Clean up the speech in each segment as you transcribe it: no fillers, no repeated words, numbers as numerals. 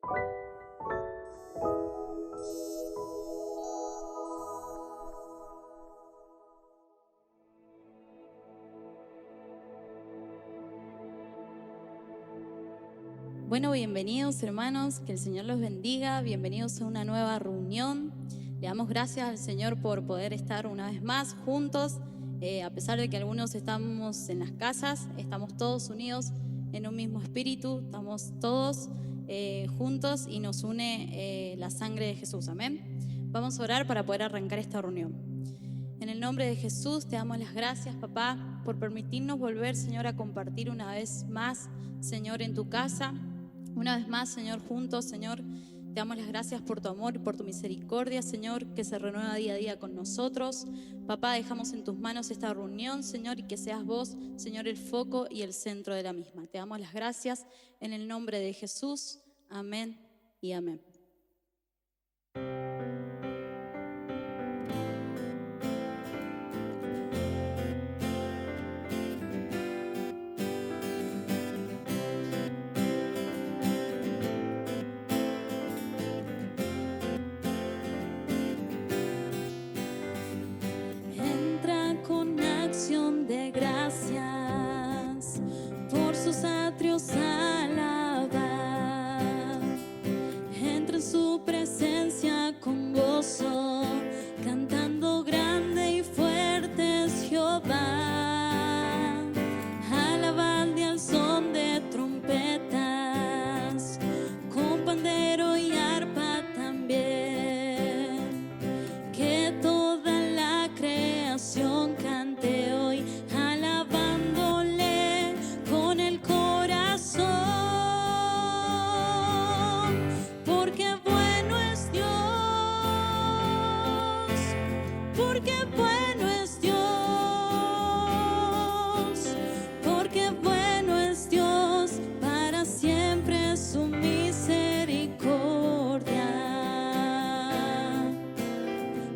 Bueno, bienvenidos hermanos, que el Señor los bendiga, bienvenidos a una nueva reunión. Le damos gracias al Señor por poder estar una vez más juntos, a pesar de que algunos estamos en las casas, estamos todos unidos en un mismo espíritu, estamos todos juntos y nos une la sangre de Jesús, amén. Vamos a orar para poder arrancar esta reunión. En el nombre de Jesús te damos las gracias, papá, por permitirnos volver, Señor, a compartir una vez más, Señor, en tu casa. Una vez más, Señor, juntos, Señor, te damos las gracias por tu amor y por tu misericordia, Señor, que se renueva día a día con nosotros. Papá, dejamos en tus manos esta reunión, Señor, y que seas vos, Señor, el foco y el centro de la misma. Te damos las gracias en el nombre de Jesús. Amén y amén. De gracias por sus atrios alabar, entra en su presencia con gozo, cantando grande y fuerte es Jehová, alabadle al son de trompetas, con pandero y arpa también, que toda la creación cante hoy, alabándole con el corazón, porque bueno es Dios, porque bueno es Dios, porque bueno es Dios, para siempre su misericordia,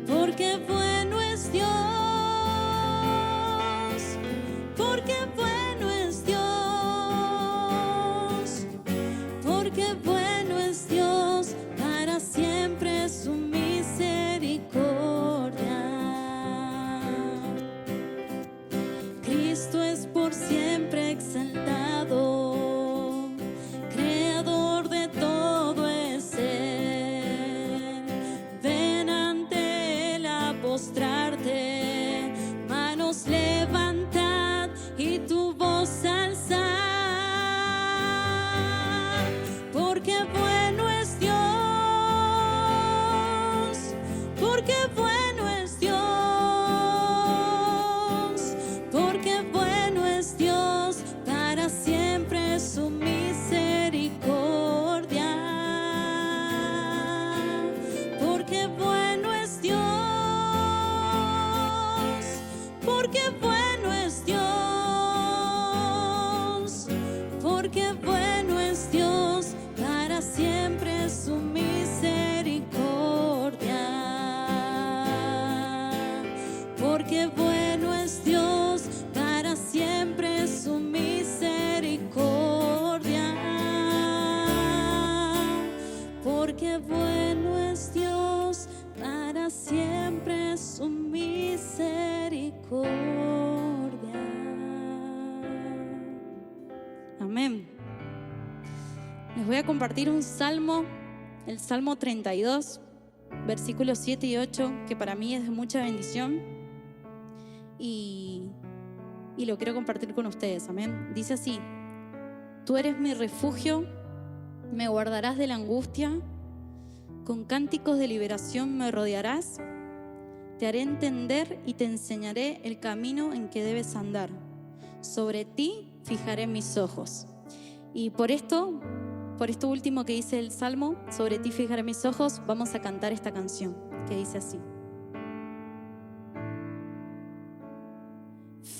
porque bueno es Dios. Porque bueno es Dios, porque bueno es Dios, para siempre su misericordia. Cristo es por siempre exaltado, creador de todo es Él. Ven ante Él a postrarte, manos levanta y tu voz alzar, porque bueno es Dios, porque bueno es Dios, porque bueno es Dios, para siempre su misericordia, porque bueno es Dios, porque bueno es Dios, porque bueno es Dios, para siempre su misericordia, porque bueno es Dios, para siempre su misericordia, porque bueno es Dios, para siempre su misericordia. Amén. Les voy a compartir un salmo, el Salmo 32, versículos 7 y 8, que para mí es de mucha bendición y lo quiero compartir con ustedes. Amén. Dice así: tú eres mi refugio, me guardarás de la angustia, con cánticos de liberación me rodearás, te haré entender y te enseñaré el camino en que debes andar, sobre ti fijaré mis ojos. Y por esto último que dice el Salmo, sobre ti fijaré mis ojos, vamos a cantar esta canción que dice así: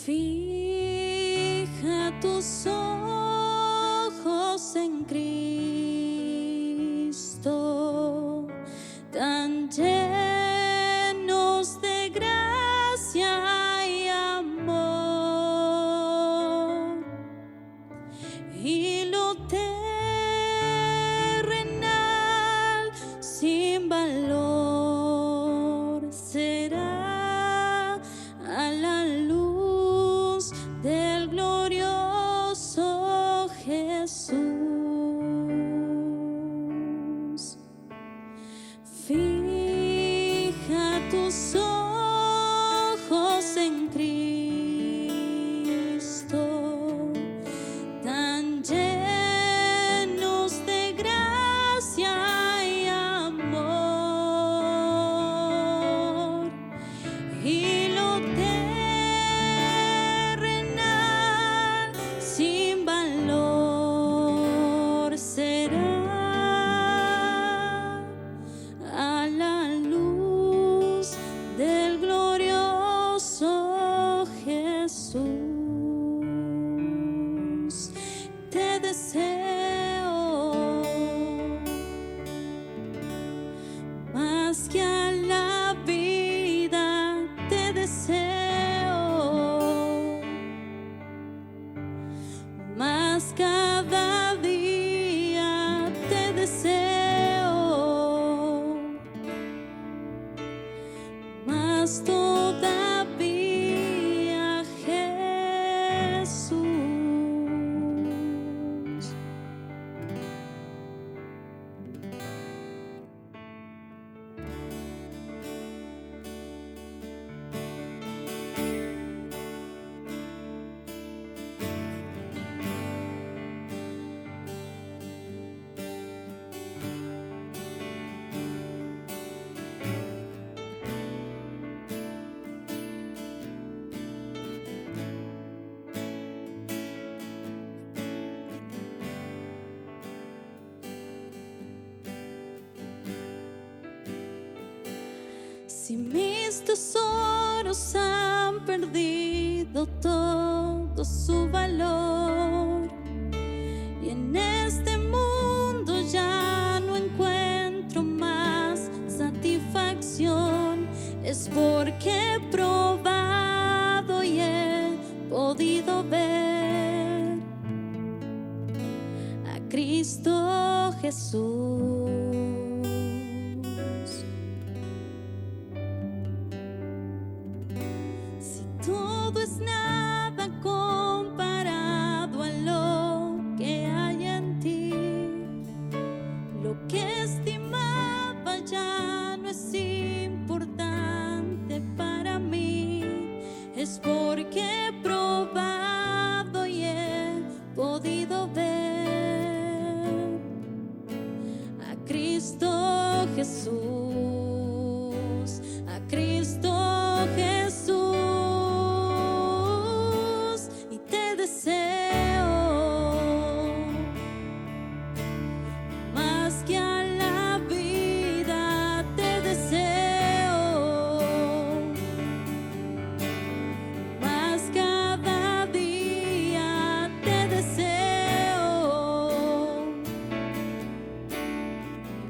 fija tus ojos en Cristo, tan llenos de gracia y amor, y lo terrenal Si mis tesoros han perdido todo su valor y en este mundo ya no encuentro más satisfacción, es porque he probado y he podido ver a Cristo Jesús. Si todo es nada comparado a lo que hay en ti, lo que estimaba ya no es importante para mí, es porque he probado y he podido ver a Cristo Jesús, a Cristo Jesús, y te deseo más que a la vida, te deseo más cada día, te deseo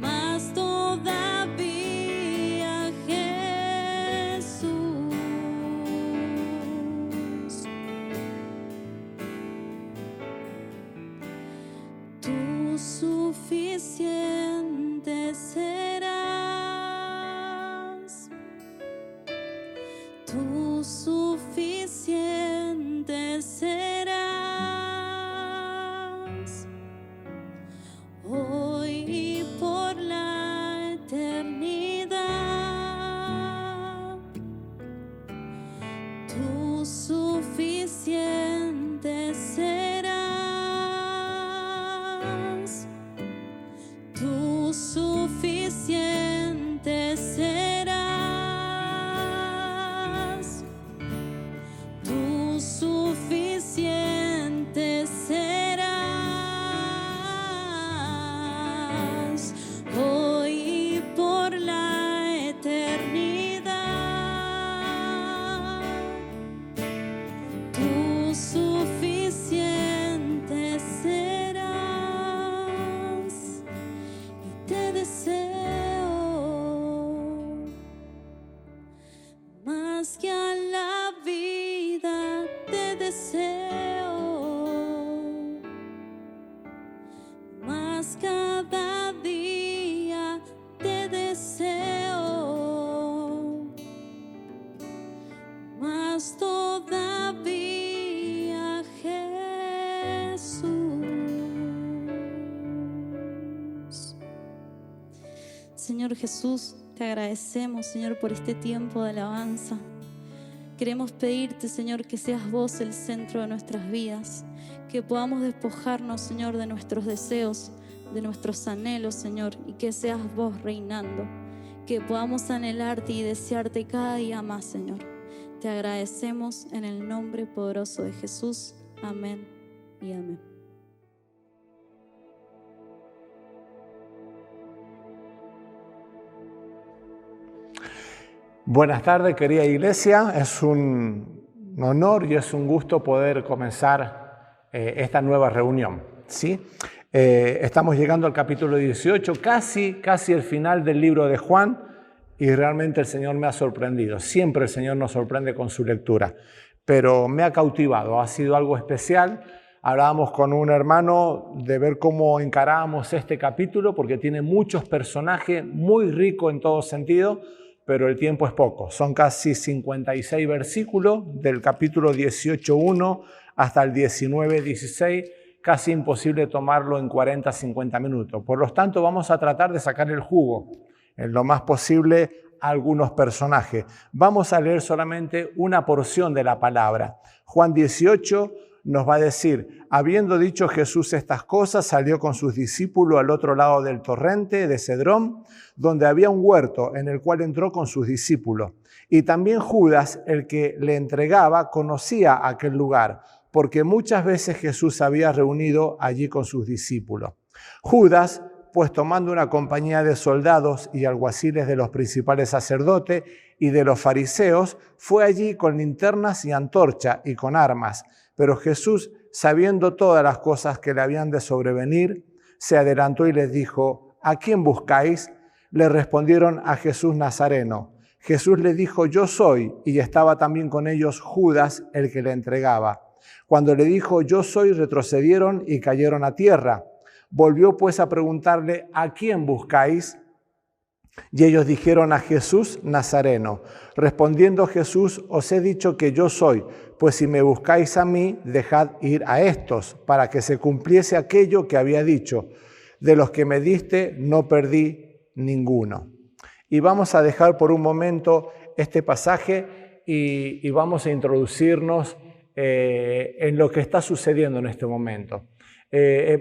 más todavía, Jesús. Tú suficiente serás, tú suficiente serás, hoy y por la eternidad. Tú suficiente serás, tú suficiente serás, tú suficiente serás, hoy y por la eternidad. Tú suficiente serás, y te deseo más que a la vida, te deseo más cada día, te deseo más todavía, Jesús. Señor Jesús, te agradecemos, Señor, por este tiempo de alabanza. Queremos pedirte, Señor, que seas vos el centro de nuestras vidas, que podamos despojarnos, Señor, de nuestros deseos, de nuestros anhelos, Señor, y que seas vos reinando, que podamos anhelarte y desearte cada día más, Señor. Te agradecemos en el nombre poderoso de Jesús. Amén y amén. Buenas tardes, querida iglesia. Es un honor y es un gusto poder comenzar esta nueva reunión, ¿sí? Estamos llegando al capítulo 18, casi el final del libro de Juan, y realmente el Señor me ha sorprendido. Siempre el Señor nos sorprende con su lectura, pero me ha cautivado, ha sido algo especial. Hablábamos con un hermano de ver cómo encarábamos este capítulo, porque tiene muchos personajes, muy rico en todo sentido, pero el tiempo es poco. Son casi 56 versículos, del capítulo 18:1 hasta el 19:16, casi imposible tomarlo en 40-50 minutos. Por lo tanto, vamos a tratar de sacar el jugo en lo más posible a algunos personajes. Vamos a leer solamente una porción de la palabra. Juan 18 nos va a decir: habiendo dicho Jesús estas cosas, salió con sus discípulos al otro lado del torrente de Cedrón, donde había un huerto, en el cual entró con sus discípulos. Y también Judas, el que le entregaba, conocía aquel lugar, porque muchas veces Jesús se había reunido allí con sus discípulos. Judas, pues tomando una compañía de soldados y alguaciles de los principales sacerdotes y de los fariseos, fue allí con linternas y antorcha y con armas. Pero Jesús, sabiendo todas las cosas que le habían de sobrevenir, se adelantó y les dijo: ¿A quién buscáis? Le respondieron: a Jesús Nazareno. Jesús les dijo: yo soy, y estaba también con ellos Judas, el que le entregaba. Cuando le dijo: yo soy, retrocedieron y cayeron a tierra. Volvió pues a preguntarle: ¿a quién buscáis? Y ellos dijeron: a Jesús Nazareno. Respondiendo Jesús: os he dicho que yo soy, pues si me buscáis a mí, dejad ir a estos, para que se cumpliese aquello que había dicho: de los que me diste no perdí ninguno. Y vamos a dejar por un momento este pasaje y vamos a introducirnos en lo que está sucediendo en este momento.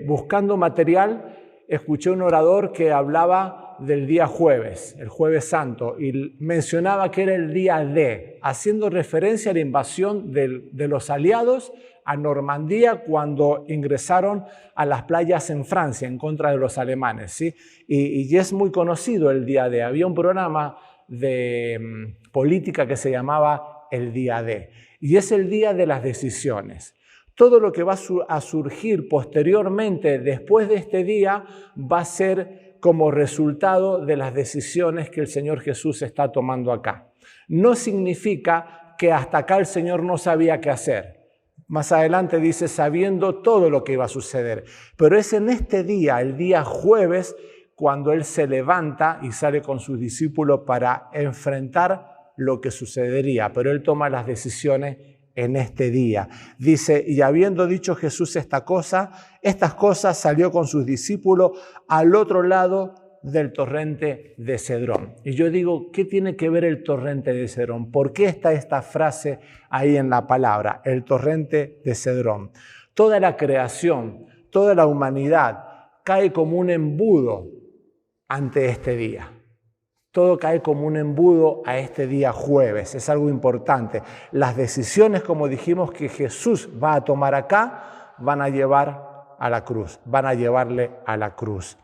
Buscando material, escuché un orador que hablaba del día jueves, el jueves santo, y mencionaba que era el día D, haciendo referencia a la invasión de los aliados a Normandía cuando ingresaron a las playas en Francia en contra de los alemanes, ¿sí? Y es muy conocido el día D. Había un programa de política que se llamaba el día D, y es el día de las decisiones. Todo lo que va a surgir posteriormente, después de este día, va a ser como resultado de las decisiones que el Señor Jesús está tomando acá. No significa que hasta acá el Señor no sabía qué hacer. Más adelante dice, sabiendo todo lo que iba a suceder. Pero es en este día, el día jueves, cuando Él se levanta y sale con sus discípulos para enfrentar lo que sucedería. Pero Él toma las decisiones en este día. Dice, y habiendo dicho Jesús estas cosas salió con sus discípulos al otro lado del torrente de Cedrón. Y yo digo, ¿qué tiene que ver el torrente de Cedrón? ¿Por qué está esta frase ahí en la palabra? El torrente de Cedrón. Toda la creación, toda la humanidad cae como un embudo ante este día. Todo cae como un embudo a este día jueves. Es algo importante. Las decisiones, como dijimos, que Jesús va a tomar acá, van a llevar a la cruz. Van a llevarle a la cruz.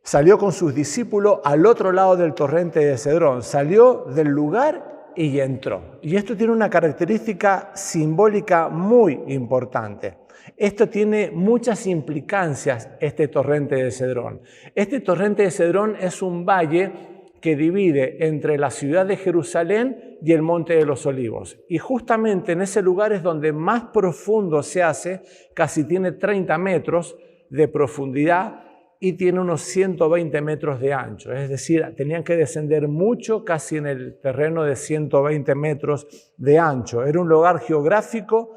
Salió con sus discípulos al otro lado del torrente de Cedrón. Salió del lugar y entró. Y esto tiene una característica simbólica muy importante. Esto tiene muchas implicancias, este torrente de Cedrón. Este torrente de Cedrón es un valle que divide entre la ciudad de Jerusalén y el Monte de los Olivos. Y justamente en ese lugar es donde más profundo se hace, casi tiene 30 metros de profundidad y tiene unos 120 metros de ancho. Es decir, tenían que descender mucho, casi en el terreno de 120 metros de ancho. Era un lugar geográfico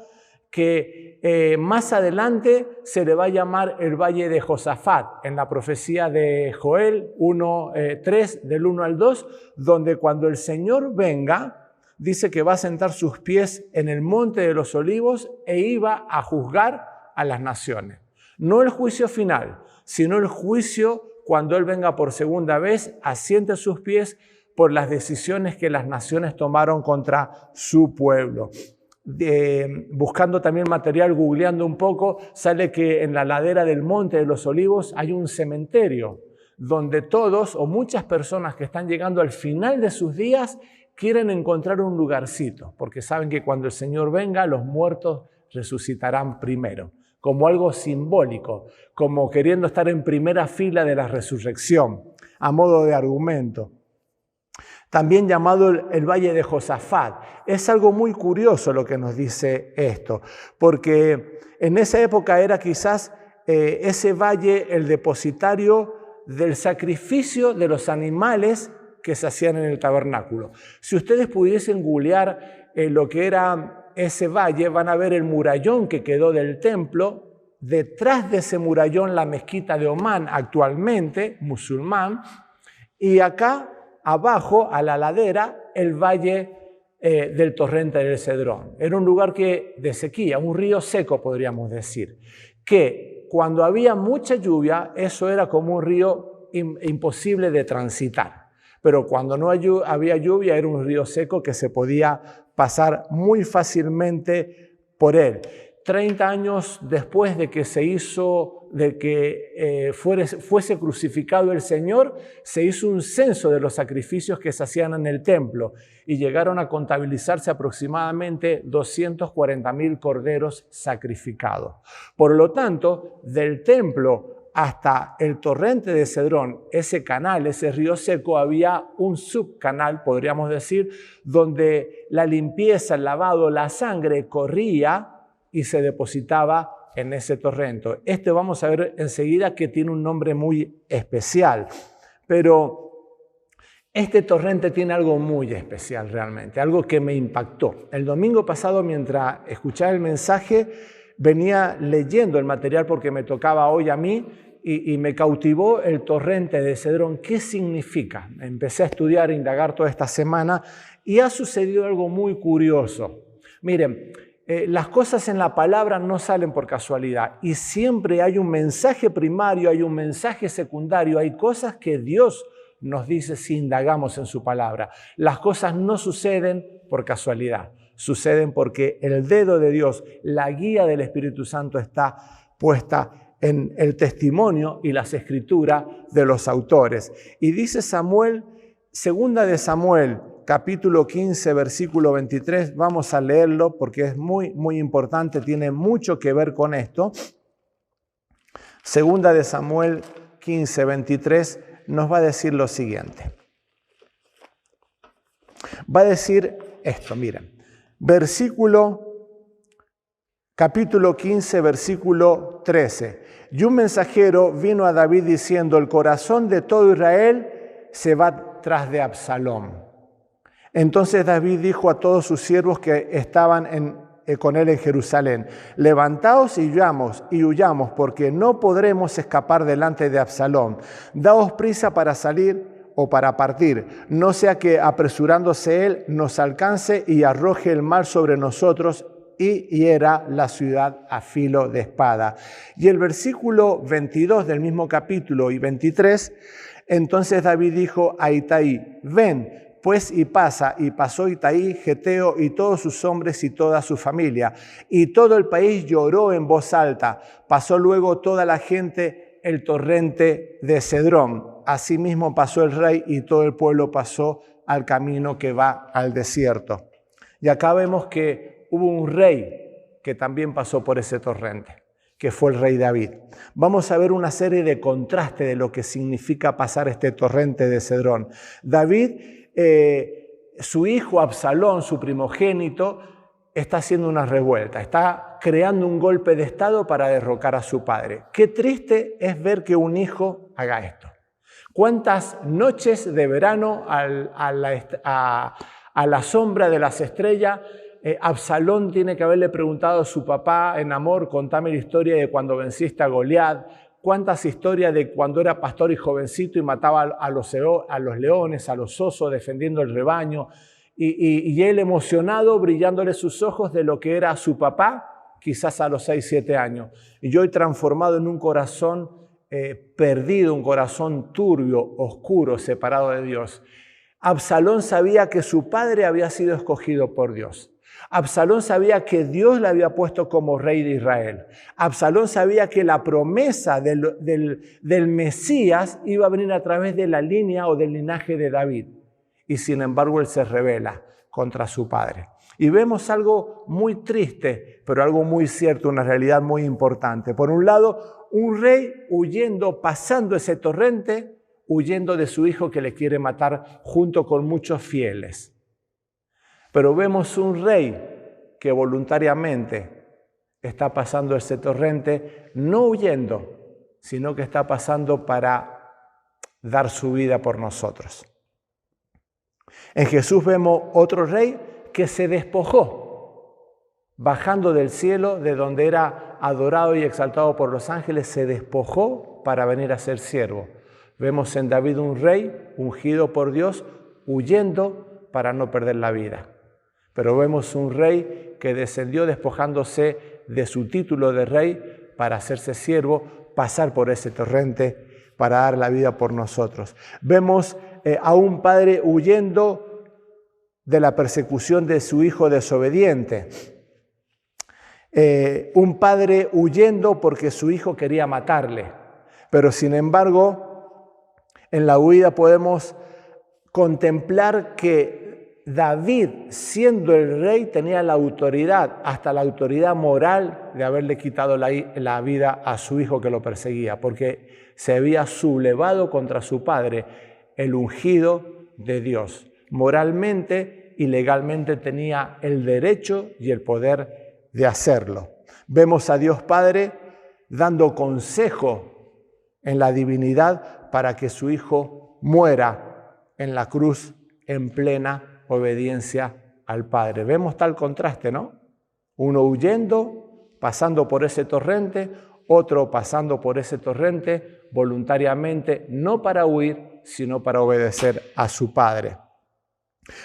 que más adelante se le va a llamar el Valle de Josafat, en la profecía de Joel 1:3, del 1 al 2, donde cuando el Señor venga, dice que va a sentar sus pies en el Monte de los Olivos e iba a juzgar a las naciones. No el juicio final, sino el juicio cuando Él venga por segunda vez, asiente sus pies por las decisiones que las naciones tomaron contra su pueblo. Buscando también material, googleando un poco, sale que en la ladera del Monte de los Olivos hay un cementerio donde todos o muchas personas que están llegando al final de sus días quieren encontrar un lugarcito, porque saben que cuando el Señor venga, los muertos resucitarán primero, como algo simbólico, como queriendo estar en primera fila de la resurrección, a modo de argumento. También llamado el Valle de Josafat. Es algo muy curioso lo que nos dice esto, porque en esa época era quizás ese valle el depositario del sacrificio de los animales que se hacían en el tabernáculo. Si ustedes pudiesen googlear lo que era ese valle, van a ver el murallón que quedó del templo. Detrás de ese murallón la mezquita de Omán, actualmente musulmán, y acá abajo, a la ladera, el valle del torrente del Cedrón. Era un lugar de sequía, un río seco, podríamos decir, que cuando había mucha lluvia, eso era como un río imposible de transitar. Pero cuando no había lluvia, era un río seco que se podía pasar muy fácilmente por él. 30 años después de que fuese crucificado el Señor, se hizo un censo de los sacrificios que se hacían en el templo y llegaron a contabilizarse aproximadamente 240.000 corderos sacrificados. Por lo tanto, del templo hasta el torrente de Cedrón, ese canal, ese río seco, había un subcanal, podríamos decir, donde la limpieza, el lavado, la sangre corría y se depositaba en ese torrente. Vamos a ver enseguida que tiene un nombre muy especial, pero este torrente tiene algo muy especial realmente, algo que me impactó. El domingo pasado, mientras escuchaba el mensaje, venía leyendo el material porque me tocaba hoy a mí y me cautivó el torrente de Cedrón. ¿Qué significa? Empecé a estudiar, a indagar toda esta semana y ha sucedido algo muy curioso. Miren, las cosas en la palabra no salen por casualidad y siempre hay un mensaje primario, hay un mensaje secundario, hay cosas que Dios nos dice si indagamos en su palabra. Las cosas no suceden por casualidad, suceden porque el dedo de Dios, la guía del Espíritu Santo está puesta en el testimonio y las escrituras de los autores. Y dice Samuel, segunda de Samuel, capítulo 15, versículo 23, vamos a leerlo porque es muy, muy importante, tiene mucho que ver con esto. Segunda de Samuel 15, 23 nos va a decir lo siguiente. Va a decir esto, miren, capítulo 15, versículo 13. Y un mensajero vino a David diciendo, el corazón de todo Israel se va tras de Absalom. Entonces David dijo a todos sus siervos que estaban con él en Jerusalén, levantaos y huyamos, porque no podremos escapar delante de Absalom. Daos prisa para salir o para partir, no sea que apresurándose él nos alcance y arroje el mal sobre nosotros y hiera la ciudad a filo de espada. Y el versículo 22 del mismo capítulo y 23, entonces David dijo a Itaí, ven, pues y pasa, y pasó Itaí, Geteo y todos sus hombres y toda su familia. Y todo el país lloró en voz alta. Pasó luego toda la gente el torrente de Cedrón. Asimismo pasó el rey y todo el pueblo pasó al camino que va al desierto. Y acá vemos que hubo un rey que también pasó por ese torrente, que fue el rey David. Vamos a ver una serie de contrastes de lo que significa pasar este torrente de Cedrón. David, su hijo Absalón, su primogénito, está haciendo una revuelta, está creando un golpe de estado para derrocar a su padre. Qué triste es ver que un hijo haga esto. ¿Cuántas noches de verano a la sombra de las estrellas Absalón tiene que haberle preguntado a su papá en amor, contame la historia de cuando venciste a Goliat? ¿Cuántas historias de cuando era pastor y jovencito y mataba a los leones, a los osos, defendiendo el rebaño? Y él emocionado, brillándole sus ojos de lo que era su papá, quizás a los 6, 7 años. Y yo he transformado en un corazón perdido, un corazón turbio, oscuro, separado de Dios. Absalón sabía que su padre había sido escogido por Dios. Absalón sabía que Dios le había puesto como rey de Israel. Absalón sabía que la promesa del Mesías iba a venir a través de la línea o del linaje de David. Y sin embargo él se rebela contra su padre. Y vemos algo muy triste, pero algo muy cierto, una realidad muy importante. Por un lado, un rey huyendo, pasando ese torrente, huyendo de su hijo que le quiere matar junto con muchos fieles. Pero vemos un rey que voluntariamente está pasando ese torrente, no huyendo, sino que está pasando para dar su vida por nosotros. En Jesús vemos otro rey que se despojó, bajando del cielo, de donde era adorado y exaltado por los ángeles, se despojó para venir a ser siervo. Vemos en David un rey ungido por Dios, huyendo para no perder la vida. Pero vemos un rey que descendió despojándose de su título de rey para hacerse siervo, pasar por ese torrente para dar la vida por nosotros. Vemos a un padre huyendo de la persecución de su hijo desobediente. Un padre huyendo porque su hijo quería matarle. Pero sin embargo, en la huida podemos contemplar que David, siendo el rey, tenía la autoridad, hasta la autoridad moral de haberle quitado la vida a su hijo que lo perseguía, porque se había sublevado contra su padre, el ungido de Dios. Moralmente y legalmente tenía el derecho y el poder de hacerlo. Vemos a Dios Padre dando consejo en la divinidad para que su hijo muera en la cruz en plena obediencia al Padre. Vemos tal contraste, ¿no? Uno huyendo, pasando por ese torrente, otro pasando por ese torrente voluntariamente, no para huir, sino para obedecer a su Padre.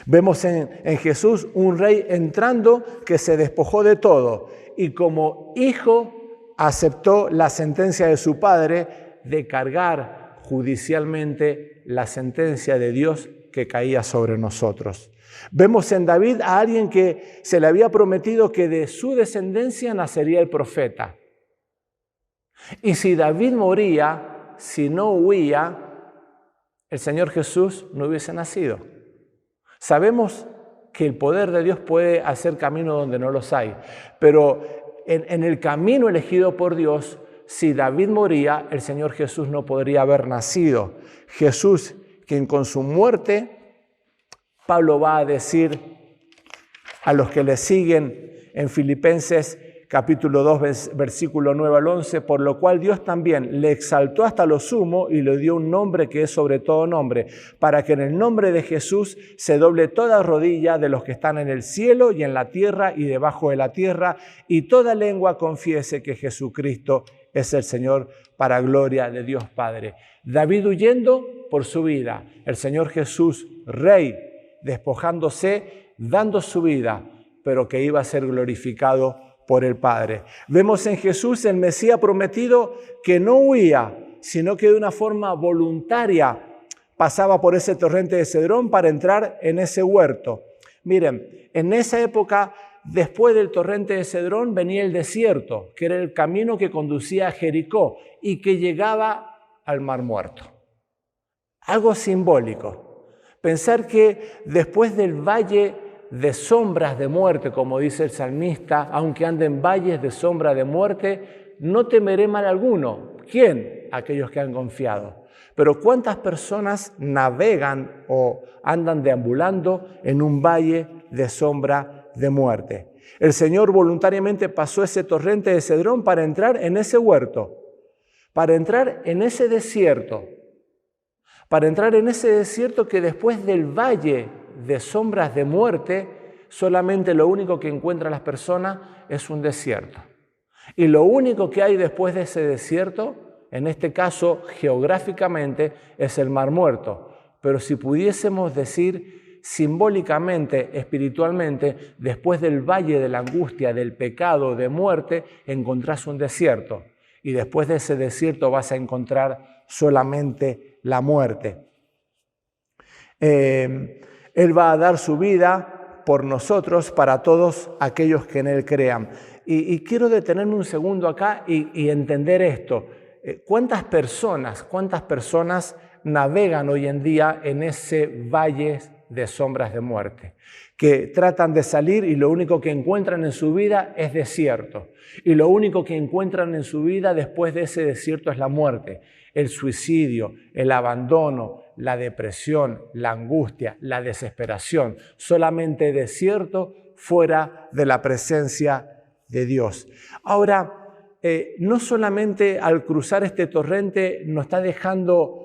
Vemos en Jesús un rey entrando que se despojó de todo y como hijo aceptó la sentencia de su Padre de cargar judicialmente la sentencia de Dios que caía sobre nosotros. Vemos en David a alguien que se le había prometido que de su descendencia nacería el profeta. Y si David moría, si no huía, el Señor Jesús no hubiese nacido. Sabemos que el poder de Dios puede hacer camino donde no los hay, pero en el camino elegido por Dios, si David moría, el Señor Jesús no podría haber nacido. Jesús, quien con su muerte, Pablo va a decir a los que le siguen en Filipenses capítulo 2, versículo 9 al 11, por lo cual Dios también le exaltó hasta lo sumo y le dio un nombre que es sobre todo nombre, para que en el nombre de Jesús se doble toda rodilla de los que están en el cielo y en la tierra y debajo de la tierra, y toda lengua confiese que Jesucristo es el Señor, para gloria de Dios Padre. David huyendo por su vida, el Señor Jesús, Rey, despojándose, dando su vida, pero que iba a ser glorificado por el Padre. Vemos en Jesús el Mesías prometido que no huía, sino que de una forma voluntaria pasaba por ese torrente de Cedrón para entrar en ese huerto. Miren, en esa época, después del torrente de Cedrón, venía el desierto, que era el camino que conducía a Jericó y que llegaba al Mar Muerto. Algo simbólico. Pensar que después del valle de sombras de muerte, como dice el salmista, aunque ande en valles de sombra de muerte, no temeré mal alguno. ¿Quién? Aquellos que han confiado. Pero ¿cuántas personas navegan o andan deambulando en un valle de sombra de muerte? El Señor voluntariamente pasó ese torrente de Cedrón para entrar en ese huerto, para entrar en ese desierto, que después del valle de sombras de muerte, solamente lo único que encuentran las personas es un desierto. Y lo único que hay después de ese desierto, en este caso geográficamente, es el Mar Muerto. Pero si pudiésemos decir simbólicamente, espiritualmente, después del valle de la angustia, del pecado, de muerte, encontrás un desierto. Y después de ese desierto vas a encontrar solamente la muerte. Él va a dar su vida por nosotros, para todos aquellos que en Él crean. Y quiero detenerme un segundo acá y entender esto. ¿Cuántas personas navegan hoy en día en ese valle de sombras de muerte? Que tratan de salir y lo único que encuentran en su vida es desierto. Y lo único que encuentran en su vida después de ese desierto es la muerte, el suicidio, el abandono, la depresión, la angustia, la desesperación. Solamente desierto fuera de la presencia de Dios. Ahora, no solamente al cruzar este torrente nos está dejando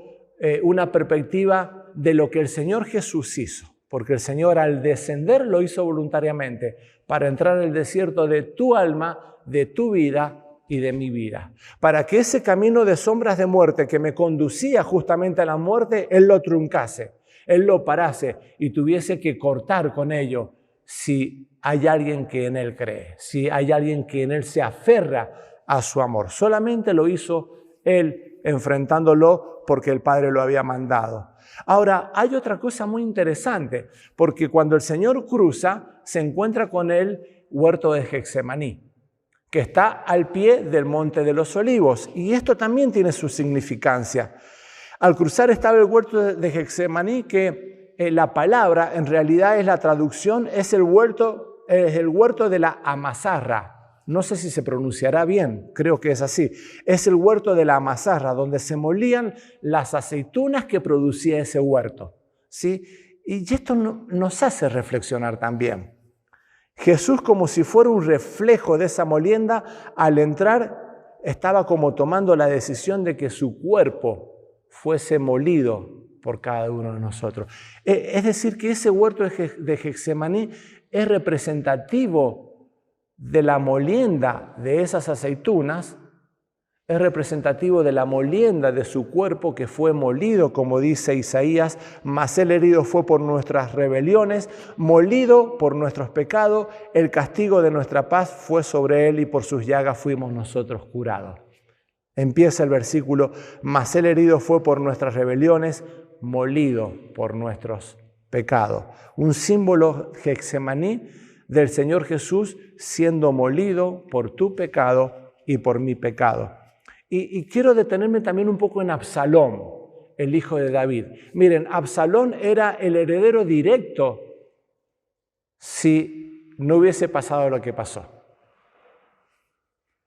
una perspectiva de lo que el Señor Jesús hizo, porque el Señor al descender lo hizo voluntariamente para entrar en el desierto de tu alma, de tu vida y de mi vida, para que ese camino de sombras de muerte que me conducía justamente a la muerte, Él lo truncase, Él lo parase y tuviese que cortar con ello si hay alguien que en Él cree, si hay alguien que en Él se aferra a su amor. Solamente lo hizo Él enfrentándolo porque el Padre lo había mandado. Ahora, hay otra cosa muy interesante, porque cuando el Señor cruza, se encuentra con el huerto de Getsemaní. que está al pie del Monte de los Olivos. Y esto también tiene su significancia. Al cruzar estaba el huerto de Getsemaní, que la palabra en realidad es la traducción, es el huerto de la Amazarra. No sé si se pronunciará bien, creo que es así. Es el huerto de la Amazarra, donde se molían las aceitunas que producía ese huerto, ¿sí? Y esto nos hace reflexionar también. Jesús, como si fuera un reflejo de esa molienda, al entrar estaba como tomando la decisión de que su cuerpo fuese molido por cada uno de nosotros. Es decir, que ese huerto de Getsemaní es representativo de la molienda de esas aceitunas, es representativo de la molienda de su cuerpo que fue molido, como dice Isaías, mas él herido fue por nuestras rebeliones, molido por nuestros pecados, el castigo de nuestra paz fue sobre él y por sus llagas fuimos nosotros curados. Empieza el versículo, mas él herido fue por nuestras rebeliones, molido por nuestros pecados. Un símbolo Getsemaní del Señor Jesús siendo molido por tu pecado y por mi pecado. Y quiero detenerme también un poco en Absalón, el hijo de David. Miren, Absalón era el heredero directo si no hubiese pasado lo que pasó.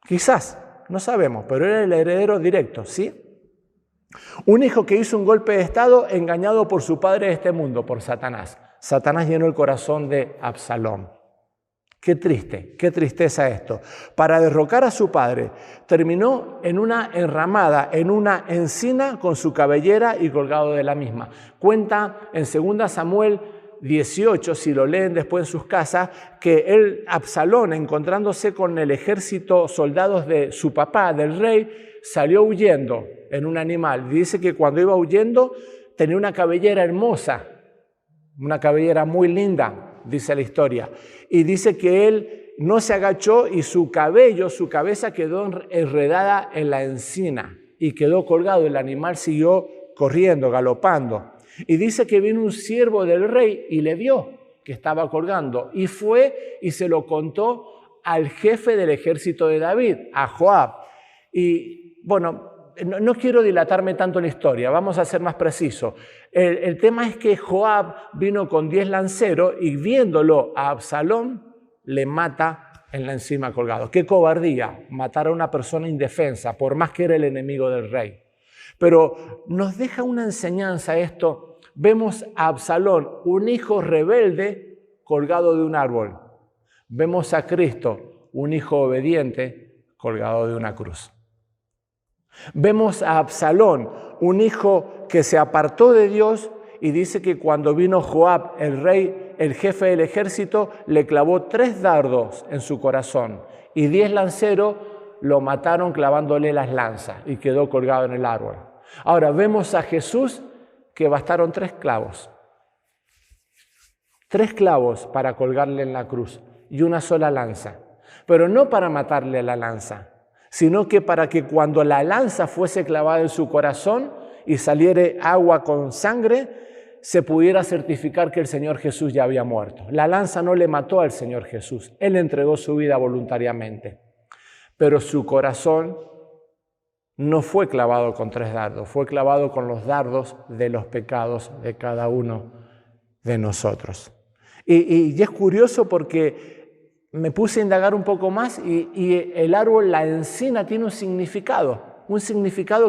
Quizás, no sabemos, pero era el heredero directo, ¿sí? Un hijo que hizo un golpe de estado engañado por su padre de este mundo, por Satanás. Satanás llenó el corazón de Absalón. Qué triste, qué tristeza esto. Para derrocar a su padre, terminó en una enramada, en una encina con su cabellera y colgado de la misma. Cuenta en 2 Samuel 18, si lo leen después en sus casas, que Absalón, encontrándose con el ejército, soldados de su papá, del rey, salió huyendo en un animal. Dice que cuando iba huyendo tenía una cabellera hermosa, una cabellera muy linda, dice la historia. Y dice que él no se agachó y su cabeza quedó enredada en la encina y quedó colgado. El animal siguió corriendo, galopando. Y dice que vino un siervo del rey y le vio que estaba colgando. Y fue y se lo contó al jefe del ejército de David, a Joab. Y bueno, no quiero dilatarme tanto en la historia, vamos a ser más precisos. El tema es que Joab vino con 10 lanceros y viéndolo a Absalón, le mata en la encima colgado. ¡Qué cobardía! Matar a una persona indefensa, por más que era el enemigo del rey. Pero nos deja una enseñanza esto. Vemos a Absalón, un hijo rebelde, colgado de un árbol. Vemos a Cristo, un hijo obediente, colgado de una cruz. Vemos a Absalón, un hijo que se apartó de Dios y dice que cuando vino Joab, el rey, el jefe del ejército, le clavó 3 dardos en su corazón y 10 lanceros lo mataron clavándole las lanzas y quedó colgado en el árbol. Ahora vemos a Jesús que bastaron 3 clavos. 3 clavos para colgarle en la cruz y una sola lanza. Pero no para matarle la lanza, sino que para que cuando la lanza fuese clavada en su corazón y saliere agua con sangre, se pudiera certificar que el Señor Jesús ya había muerto. La lanza no le mató al Señor Jesús, Él entregó su vida voluntariamente. Pero su corazón no fue clavado con 3 dardos, fue clavado con los dardos de los pecados de cada uno de nosotros. Y es curioso porque me puse a indagar un poco más y el árbol, la encina, tiene un significado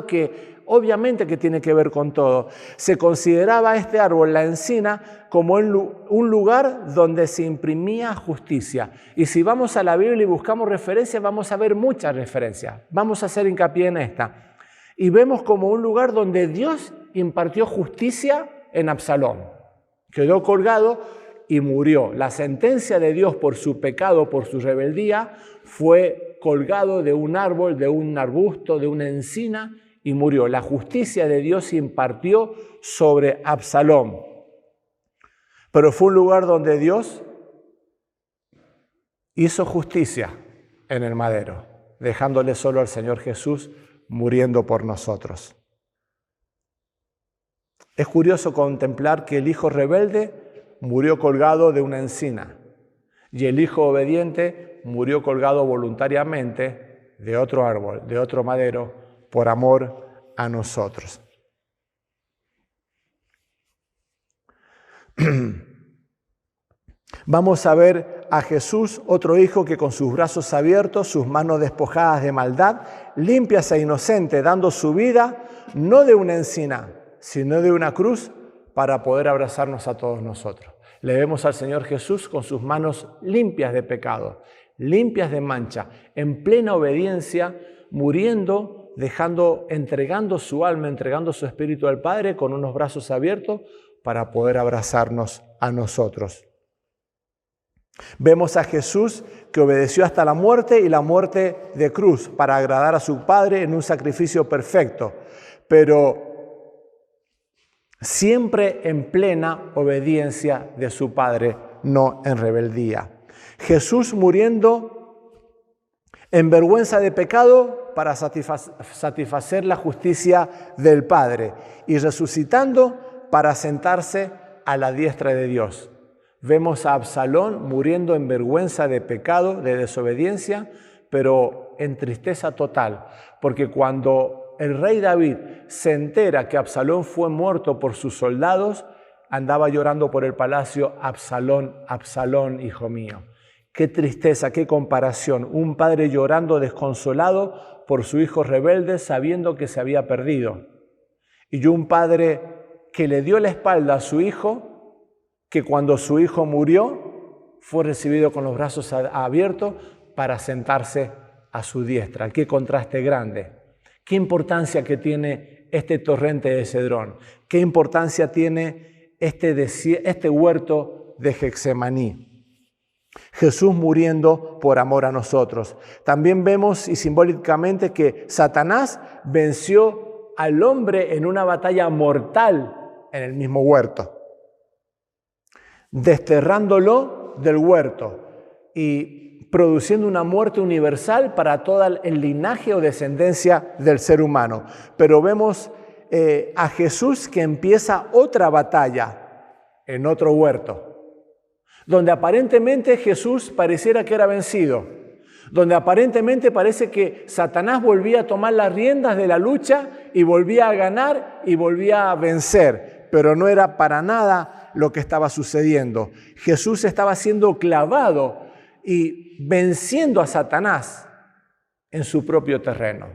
que obviamente que tiene que ver con todo. Se consideraba este árbol, la encina, como un lugar donde se imprimía justicia. Y si vamos a la Biblia y buscamos referencias, vamos a ver muchas referencias. Vamos a hacer hincapié en esta. Y vemos como un lugar donde Dios impartió justicia en Absalón. Quedó colgado y murió. La sentencia de Dios por su pecado, por su rebeldía, fue colgado de un árbol, de un arbusto, de una encina y murió. La justicia de Dios se impartió sobre Absalón. Pero fue un lugar donde Dios hizo justicia en el madero, dejándole solo al Señor Jesús muriendo por nosotros. Es curioso contemplar que el hijo rebelde murió colgado de una encina y el hijo obediente murió colgado voluntariamente de otro árbol, de otro madero, por amor a nosotros. Vamos a ver a Jesús, otro hijo que con sus brazos abiertos, sus manos despojadas de maldad, limpias e inocente, dando su vida no de una encina, sino de una cruz para poder abrazarnos a todos nosotros. Le vemos al Señor Jesús con sus manos limpias de pecado, limpias de mancha, en plena obediencia, muriendo, entregando su alma, entregando su espíritu al Padre con unos brazos abiertos para poder abrazarnos a nosotros. Vemos a Jesús que obedeció hasta la muerte y la muerte de cruz para agradar a su Padre en un sacrificio perfecto, pero siempre en plena obediencia de su Padre, no en rebeldía. Jesús muriendo en vergüenza de pecado para satisfacer la justicia del Padre y resucitando para sentarse a la diestra de Dios. Vemos a Absalón muriendo en vergüenza de pecado, de desobediencia, pero en tristeza total, porque cuando el rey David se entera que Absalón fue muerto por sus soldados, andaba llorando por el palacio: Absalón, Absalón, hijo mío. Qué tristeza, qué comparación. Un padre llorando desconsolado por su hijo rebelde sabiendo que se había perdido. Y un padre que le dio la espalda a su hijo, que cuando su hijo murió fue recibido con los brazos abiertos para sentarse a su diestra. Qué contraste grande. Qué importancia que tiene este torrente de Cedrón. Qué importancia tiene este huerto de Getsemaní. Jesús muriendo por amor a nosotros. También vemos y simbólicamente que Satanás venció al hombre en una batalla mortal en el mismo huerto, desterrándolo del huerto y produciendo una muerte universal para todo el linaje o descendencia del ser humano. Pero vemos a Jesús que empieza otra batalla en otro huerto, donde aparentemente Jesús pareciera que era vencido, donde aparentemente parece que Satanás volvía a tomar las riendas de la lucha y volvía a ganar y volvía a vencer, pero no era para nada lo que estaba sucediendo. Jesús estaba siendo clavado y venciendo a Satanás en su propio terreno.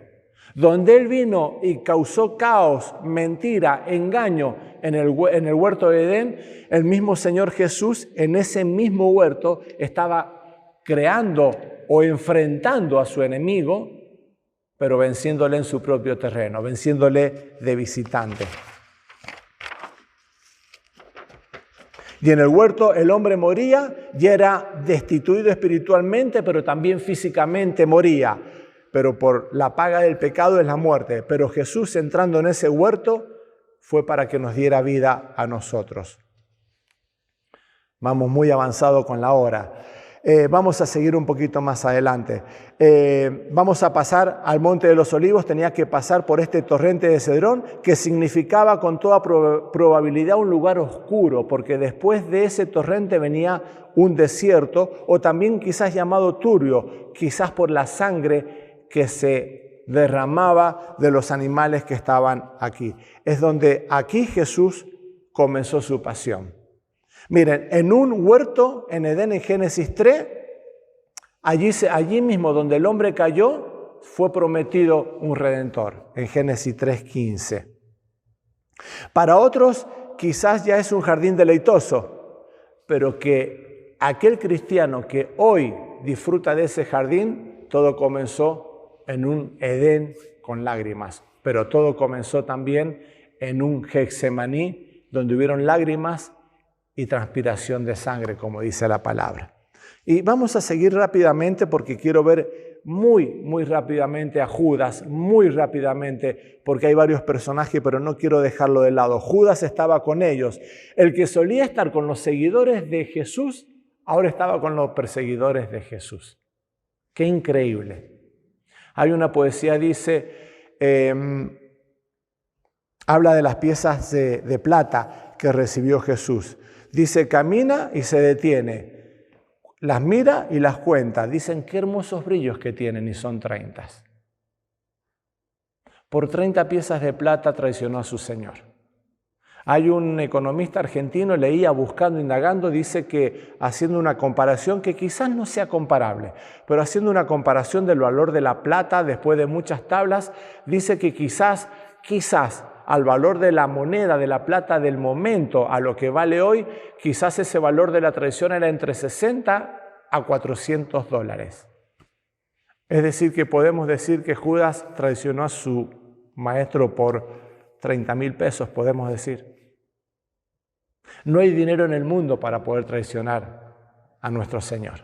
Donde él vino y causó caos, mentira, engaño en el huerto de Edén, el mismo Señor Jesús en ese mismo huerto estaba creando o enfrentando a su enemigo, pero venciéndole en su propio terreno, venciéndole de visitante. Y en el huerto el hombre moría y era destituido espiritualmente, pero también físicamente moría. Pero por la paga del pecado es la muerte. Pero Jesús, entrando en ese huerto, fue para que nos diera vida a nosotros. Vamos muy avanzado con la hora. Vamos a seguir un poquito más adelante. Vamos a pasar al Monte de los Olivos. Tenía que pasar por este torrente de Cedrón, que significaba con toda probabilidad un lugar oscuro, porque después de ese torrente venía un desierto, o también quizás llamado turbio, quizás por la sangre que se derramaba de los animales que estaban aquí. Es donde aquí Jesús comenzó su pasión. Miren, en un huerto en Edén, en Génesis 3, allí mismo donde el hombre cayó, fue prometido un redentor, en Génesis 3:15. Para otros quizás ya es un jardín deleitoso, pero que aquel cristiano que hoy disfruta de ese jardín, todo comenzó en un Edén con lágrimas, pero todo comenzó también en un Getsemaní, donde hubieron lágrimas y transpiración de sangre, como dice la palabra. Y vamos a seguir rápidamente porque quiero ver muy rápidamente a Judas, muy rápidamente, porque hay varios personajes, pero no quiero dejarlo de lado. Judas estaba con ellos. El que solía estar con los seguidores de Jesús, ahora estaba con los perseguidores de Jesús. ¡Qué increíble! Hay una poesía, dice, habla de las piezas de plata que recibió Jesús. Dice, camina y se detiene. las mira y las cuenta. Dicen, qué hermosos brillos que tienen, y son 30. Por 30 piezas de plata traicionó a su Señor. Hay un economista argentino, leía, buscando, indagando, dice que haciendo una comparación que quizás no sea comparable, pero haciendo una comparación del valor de la plata después de muchas tablas, dice que quizás al valor de la moneda, de la plata del momento, a lo que vale hoy, quizás ese valor de la traición era entre 60 a 400 dólares. Es decir, que podemos decir que Judas traicionó a su maestro por 30.000 pesos, podemos decir. No hay dinero en el mundo para poder traicionar a nuestro Señor.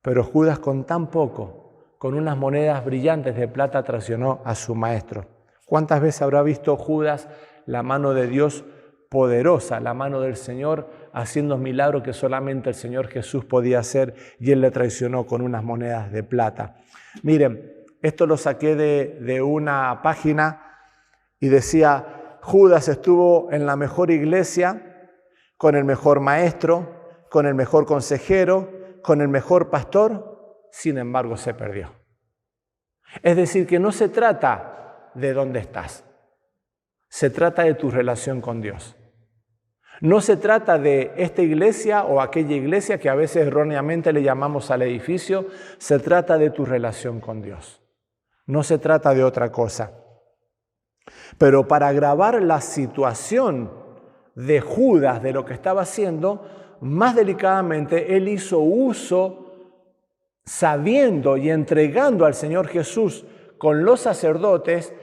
Pero Judas con tan poco, con unas monedas brillantes de plata, traicionó a su maestro. ¿Cuántas veces habrá visto Judas la mano de Dios poderosa, la mano del Señor haciendo milagros que solamente el Señor Jesús podía hacer, y Él le traicionó con unas monedas de plata? Miren, esto lo saqué de una página y decía, Judas estuvo en la mejor iglesia, con el mejor maestro, con el mejor consejero, con el mejor pastor, sin embargo se perdió. Es decir, que no se trata de dónde estás, se trata de tu relación con Dios. No se trata de esta iglesia o aquella iglesia que a veces erróneamente le llamamos al edificio, se trata de tu relación con Dios. No se trata de otra cosa. Pero para agravar la situación de Judas, de lo que estaba haciendo, más delicadamente, él hizo uso, sabiendo y entregando al Señor Jesús con los sacerdotes,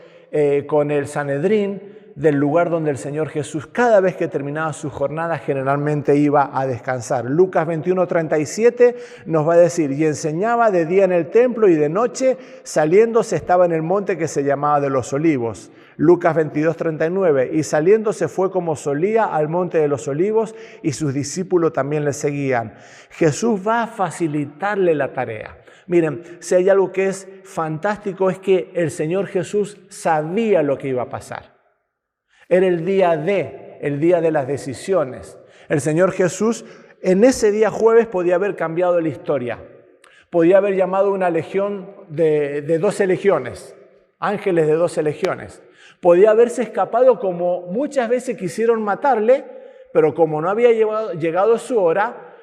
con el Sanedrín, del lugar donde el Señor Jesús, cada vez que terminaba su jornada, generalmente iba a descansar. Lucas 21:37 nos va a decir, y enseñaba de día en el templo y de noche, saliéndose estaba en el monte que se llamaba de los Olivos. Lucas 22:39, y saliéndose fue como solía al monte de los Olivos, y sus discípulos también le seguían. Jesús va a facilitarle la tarea. Miren, si hay algo que es fantástico es que el Señor Jesús sabía lo que iba a pasar. Era el día de las decisiones. El Señor Jesús en ese día jueves podía haber cambiado la historia. Podía haber llamado una legión de 12 legiones, ángeles de 12 legiones. Podía haberse escapado como muchas veces quisieron matarle, pero como no había llegado su hora,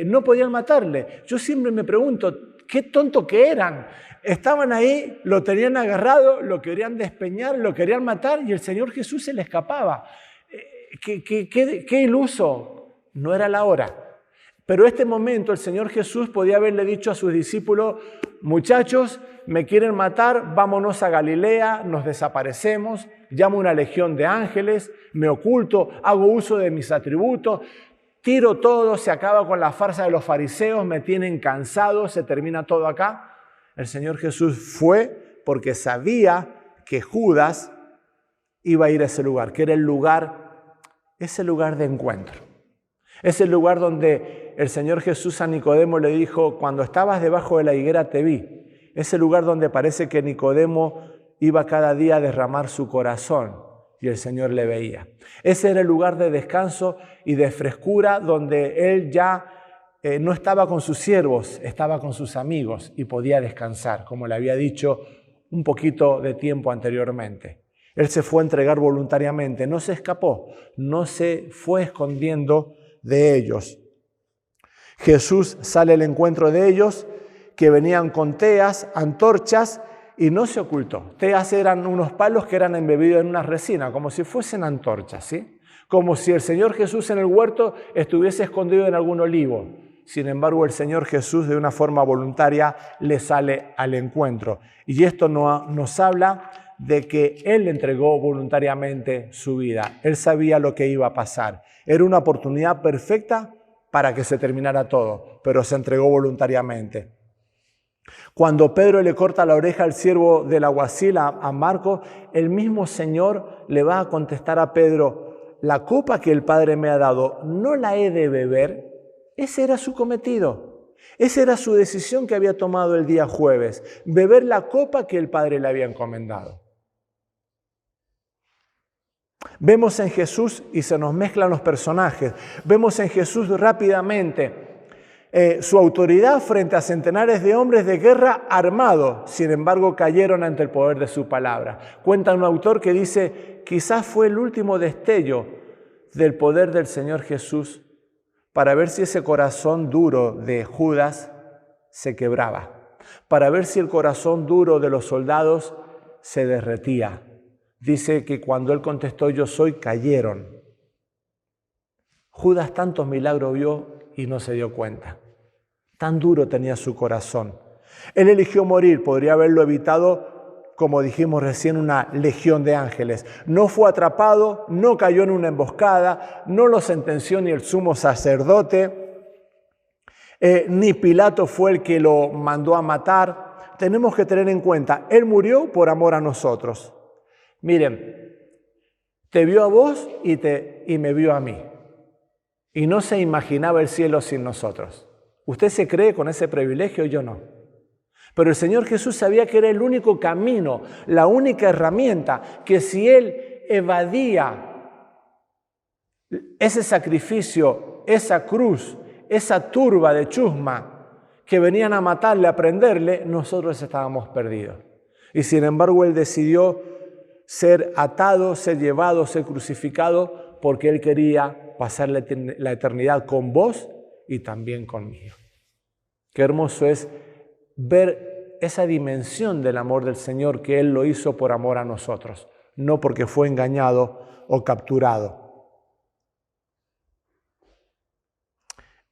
no podían matarle. Yo siempre me pregunto, qué tonto que eran. Estaban ahí, lo tenían agarrado, lo querían despeñar, lo querían matar y el Señor Jesús se le escapaba. Qué iluso, no era la hora. Pero este momento el Señor Jesús podía haberle dicho a sus discípulos, muchachos, me quieren matar, vámonos a Galilea, nos desaparecemos, llamo una legión de ángeles, me oculto, hago uso de mis atributos, tiro todo, se acaba con la farsa de los fariseos, me tienen cansado, se termina todo acá. El Señor Jesús fue porque sabía que Judas iba a ir a ese lugar, que era ese lugar de encuentro. Es el lugar donde el Señor Jesús a Nicodemo le dijo, cuando estabas debajo de la higuera te vi. Es el lugar donde parece que Nicodemo iba cada día a derramar su corazón y el Señor le veía. Ese era el lugar de descanso y de frescura donde él ya no estaba con sus siervos, estaba con sus amigos y podía descansar, como le había dicho un poquito de tiempo anteriormente. Él se fue a entregar voluntariamente, no se escapó, no se fue escondiendo de ellos. Jesús sale al encuentro de ellos, que venían con teas, antorchas, y no se ocultó. Teas eran unos palos que eran embebidos en una resina, como si fuesen antorchas, ¿sí? Como si el Señor Jesús en el huerto estuviese escondido en algún olivo. Sin embargo, el Señor Jesús de una forma voluntaria le sale al encuentro. Y esto nos habla de que Él entregó voluntariamente su vida. Él sabía lo que iba a pasar. Era una oportunidad perfecta para que se terminara todo, pero se entregó voluntariamente. Cuando Pedro le corta la oreja al siervo del alguacil, a Marcos, el mismo Señor le va a contestar a Pedro, la copa que el Padre me ha dado, ¿no la he de beber? Ese era su cometido. Esa era su decisión que había tomado el día jueves, beber la copa que el Padre le había encomendado. Vemos en Jesús, y se nos mezclan los personajes, vemos en Jesús rápidamente su autoridad frente a centenares de hombres de guerra armados. Sin embargo, cayeron ante el poder de su palabra. Cuenta un autor que dice, quizás fue el último destello del poder del Señor Jesús para ver si ese corazón duro de Judas se quebraba, para ver si el corazón duro de los soldados se derretía. Dice que cuando él contestó, yo soy, cayeron. Judas tantos milagros vio y no se dio cuenta. Tan duro tenía su corazón. Él eligió morir, podría haberlo evitado, como dijimos recién, una legión de ángeles. No fue atrapado, no cayó en una emboscada, no lo sentenció ni el sumo sacerdote, ni Pilato fue el que lo mandó a matar. Tenemos que tener en cuenta, él murió por amor a nosotros. Miren, te vio a vos y me vio a mí. Y no se imaginaba el cielo sin nosotros. ¿Usted se cree con ese privilegio? Yo no. Pero el Señor Jesús sabía que era el único camino, la única herramienta, que si Él evadía ese sacrificio, esa cruz, esa turba de chusma que venían a matarle, a prenderle, nosotros estábamos perdidos. Y sin embargo Él decidió ser atado, ser llevado, ser crucificado, porque Él quería pasar la eternidad con vos y también conmigo. Qué hermoso es ver esa dimensión del amor del Señor, que Él lo hizo por amor a nosotros, no porque fue engañado o capturado.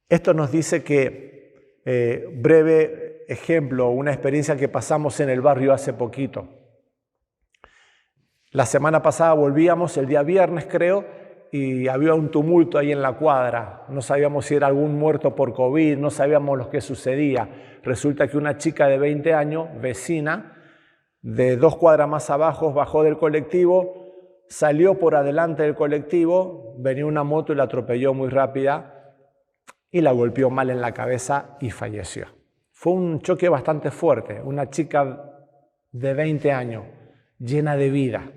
Esto nos dice que, breve ejemplo, una experiencia que pasamos en el barrio hace poquito. La semana pasada volvíamos, el día viernes creo, y había un tumulto ahí en la cuadra. No sabíamos si era algún muerto por COVID, no sabíamos lo que sucedía. Resulta que una chica de 20 años, vecina, de 2 cuadras más abajo, bajó del colectivo, salió por adelante del colectivo, venía una moto y la atropelló muy rápida y la golpeó mal en la cabeza y falleció. Fue un choque bastante fuerte. Una chica de 20 años, llena de vida,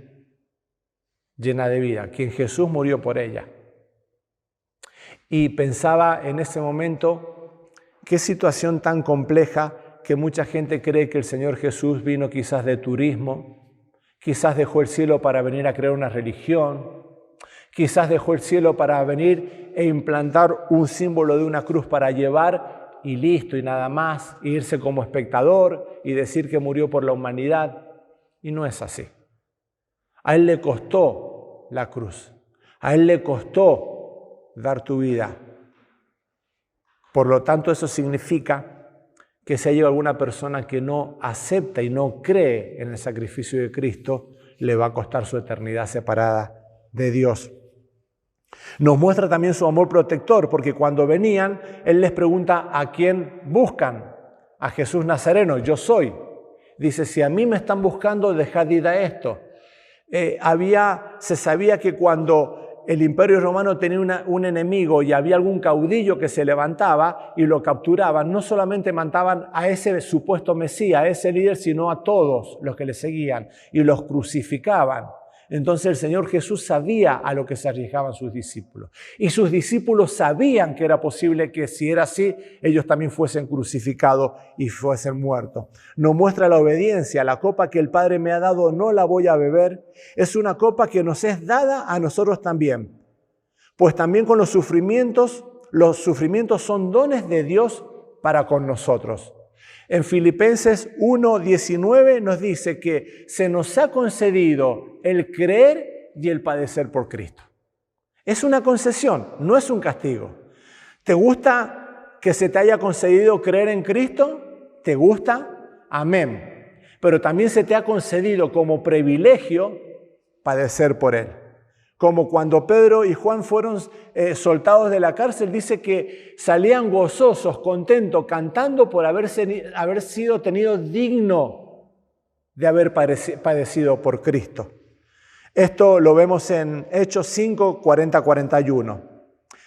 quien Jesús murió por ella. Y pensaba en ese momento, qué situación tan compleja, que mucha gente cree que el Señor Jesús vino quizás de turismo, quizás dejó el cielo para venir a crear una religión, quizás dejó el cielo para venir e implantar un símbolo de una cruz para llevar y listo y nada más, e irse como espectador y decir que murió por la humanidad. Y no es así. A Él le costó la cruz. A Él le costó dar tu vida. Por lo tanto, eso significa que si hay alguna persona que no acepta y no cree en el sacrificio de Cristo, le va a costar su eternidad separada de Dios. Nos muestra también su amor protector, porque cuando venían, Él les pregunta a quién buscan. A Jesús Nazareno, yo soy. Dice, si a mí me están buscando, dejad ir a esto. Se sabía que cuando el Imperio Romano tenía un enemigo y había algún caudillo que se levantaba y lo capturaban, no solamente mataban a ese supuesto Mesías, a ese líder, sino a todos los que le seguían y los crucificaban. Entonces el Señor Jesús sabía a lo que se arriesgaban sus discípulos. Y sus discípulos sabían que era posible que, si era así, ellos también fuesen crucificados y fuesen muertos. Nos muestra la obediencia. La copa que el Padre me ha dado no la voy a beber. Es una copa que nos es dada a nosotros también. Pues también con los sufrimientos son dones de Dios para con nosotros. En Filipenses 1:19 nos dice que se nos ha concedido el creer y el padecer por Cristo. Es una concesión, no es un castigo. ¿Te gusta que se te haya concedido creer en Cristo? ¿Te gusta? Amén. Pero también se te ha concedido como privilegio padecer por Él. Como cuando Pedro y Juan fueron soltados de la cárcel, dice que salían gozosos, contentos, cantando por haber sido tenidos digno de haber padecido por Cristo. Esto lo vemos en Hechos 5, 40-41.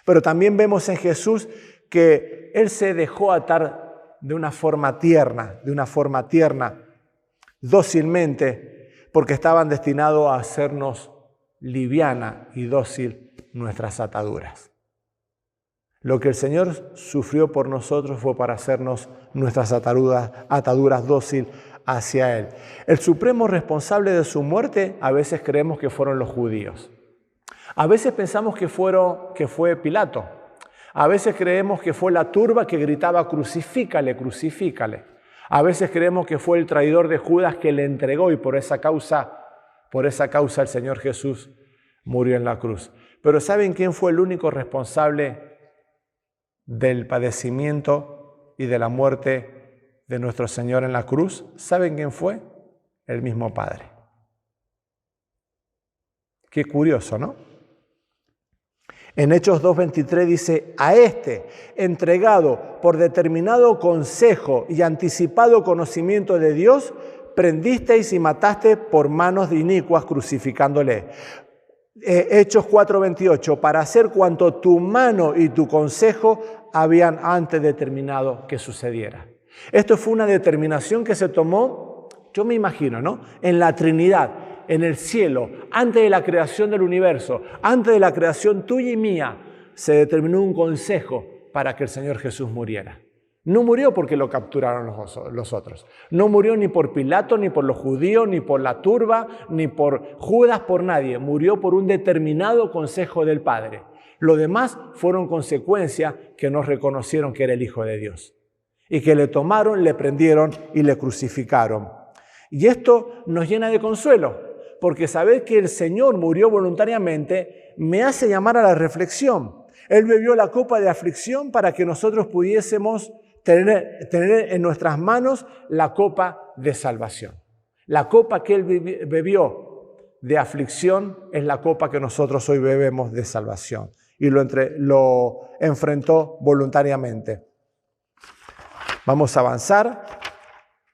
Pero también vemos en Jesús que Él se dejó atar de una forma tierna, dócilmente, porque estaban destinados a hacernos liviana y dócil nuestras ataduras. Lo que el Señor sufrió por nosotros fue para hacernos nuestras ataduras dócil hacia Él. El supremo responsable de su muerte a veces creemos que fueron los judíos. A veces pensamos que fue Pilato. A veces creemos que fue la turba que gritaba crucifícale, crucifícale. A veces creemos que fue el traidor de Judas que le entregó y por esa causa el Señor Jesús murió en la cruz. Pero ¿saben quién fue el único responsable del padecimiento y de la muerte de nuestro Señor en la cruz? ¿Saben quién fue? El mismo Padre. Qué curioso, ¿no? En Hechos 2:23 dice, a este, entregado por determinado consejo y anticipado conocimiento de Dios, prendisteis y mataste por manos de inicuas crucificándole. Hechos 4:28, para hacer cuanto tu mano y tu consejo habían antes determinado que sucediera. Esto fue una determinación que se tomó, yo me imagino, ¿no? En la Trinidad, en el cielo, antes de la creación del universo, antes de la creación tuya y mía, se determinó un consejo para que el Señor Jesús muriera. No murió porque lo capturaron los otros. No murió ni por Pilato, ni por los judíos, ni por la turba, ni por Judas, por nadie. Murió por un determinado consejo del Padre. Lo demás fueron consecuencias que no reconocieron que era el Hijo de Dios. Y que le tomaron, le prendieron y le crucificaron. Y esto nos llena de consuelo, porque saber que el Señor murió voluntariamente me hace llamar a la reflexión. Él bebió la copa de aflicción para que nosotros pudiésemos tener en nuestras manos la copa de salvación. La copa que Él bebió de aflicción es la copa que nosotros hoy bebemos de salvación. Y lo enfrentó voluntariamente. Vamos a avanzar.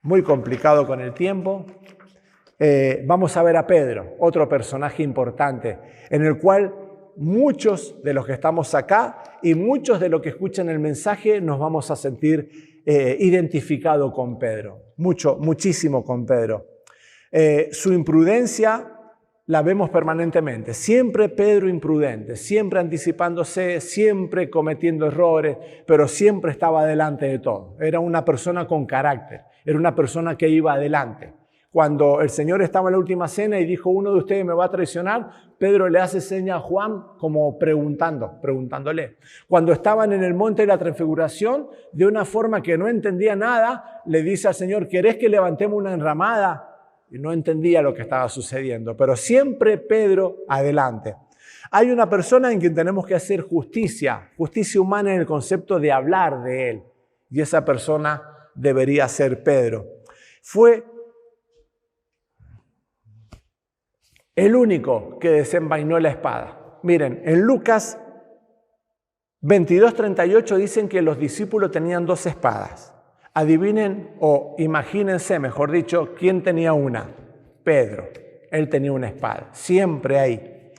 Muy complicado con el tiempo. Vamos a ver a Pedro, otro personaje importante, en el cual muchos de los que estamos acá y muchos de los que escuchan el mensaje nos vamos a sentir identificados con Pedro, muchísimo con Pedro. Su imprudencia la vemos permanentemente, siempre Pedro imprudente, siempre anticipándose, siempre cometiendo errores, pero siempre estaba delante de todo. Era una persona con carácter, era una persona que iba adelante. Cuando el Señor estaba en la última cena y dijo, uno de ustedes me va a traicionar, Pedro le hace seña a Juan como preguntándole. Cuando estaban en el monte de la transfiguración, de una forma que no entendía nada, le dice al Señor, ¿querés que levantemos una enramada? Y no entendía lo que estaba sucediendo, pero siempre Pedro adelante. Hay una persona en quien tenemos que hacer justicia humana en el concepto de hablar de él. Y esa persona debería ser Pedro. Fue el único que desenvainó la espada. Miren, en Lucas 22:38 dicen que los discípulos tenían 2 espadas. Adivinen o imagínense, mejor dicho, ¿quién tenía una? Pedro. Él tenía una espada, siempre ahí.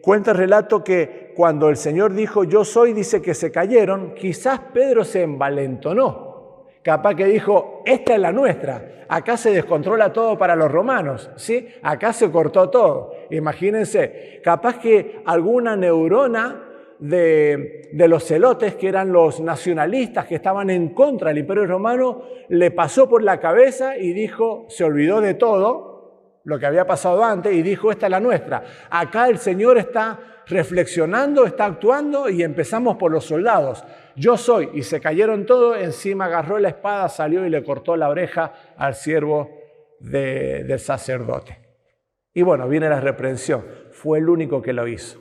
Cuenta el relato que cuando el Señor dijo, yo soy, dice que se cayeron, quizás Pedro se envalentonó. Capaz que dijo, esta es la nuestra, acá se descontrola todo para los romanos, ¿sí? Acá se cortó todo. Imagínense, capaz que alguna neurona de los celotes, que eran los nacionalistas que estaban en contra del Imperio Romano, le pasó por la cabeza y dijo, se olvidó de todo lo que había pasado antes y dijo, esta es la nuestra. Acá el Señor está reflexionando, está actuando y empezamos por los soldados. Yo soy, y se cayeron todos, encima agarró la espada, salió y le cortó la oreja al siervo del sacerdote. Y bueno, viene la reprensión. Fue el único que lo hizo.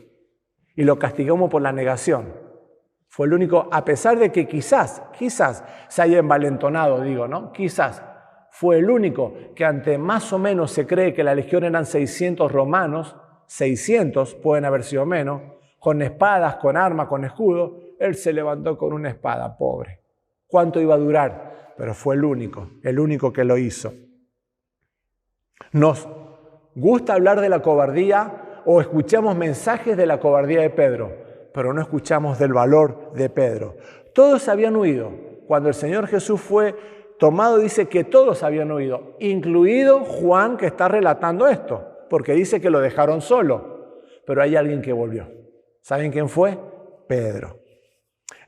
Y lo castigamos por la negación. Fue el único, a pesar de que quizás se haya envalentonado, digo, ¿no? Quizás fue el único que ante más o menos se cree que la legión eran 600 romanos, 600 pueden haber sido menos, con espadas, con armas, con escudo, él se levantó con una espada, pobre. ¿Cuánto iba a durar? Pero fue el único que lo hizo. Nos gusta hablar de la cobardía o escuchamos mensajes de la cobardía de Pedro, pero no escuchamos del valor de Pedro. Todos habían huido. Cuando el Señor Jesús fue tomado, dice que todos habían huido, incluido Juan, que está relatando esto, porque dice que lo dejaron solo, pero hay alguien que volvió. ¿Saben quién fue? Pedro.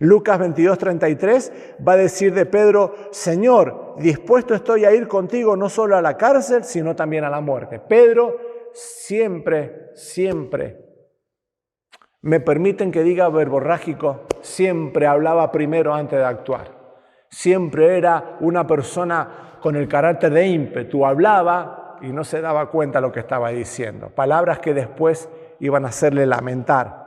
Lucas 22:33 va a decir de Pedro, Señor, dispuesto estoy a ir contigo no solo a la cárcel, sino también a la muerte. Pedro siempre, me permiten que diga verborrágico, siempre hablaba primero antes de actuar. Siempre era una persona con el carácter de ímpetu, hablaba y no se daba cuenta de lo que estaba diciendo. Palabras que después iban a hacerle lamentar.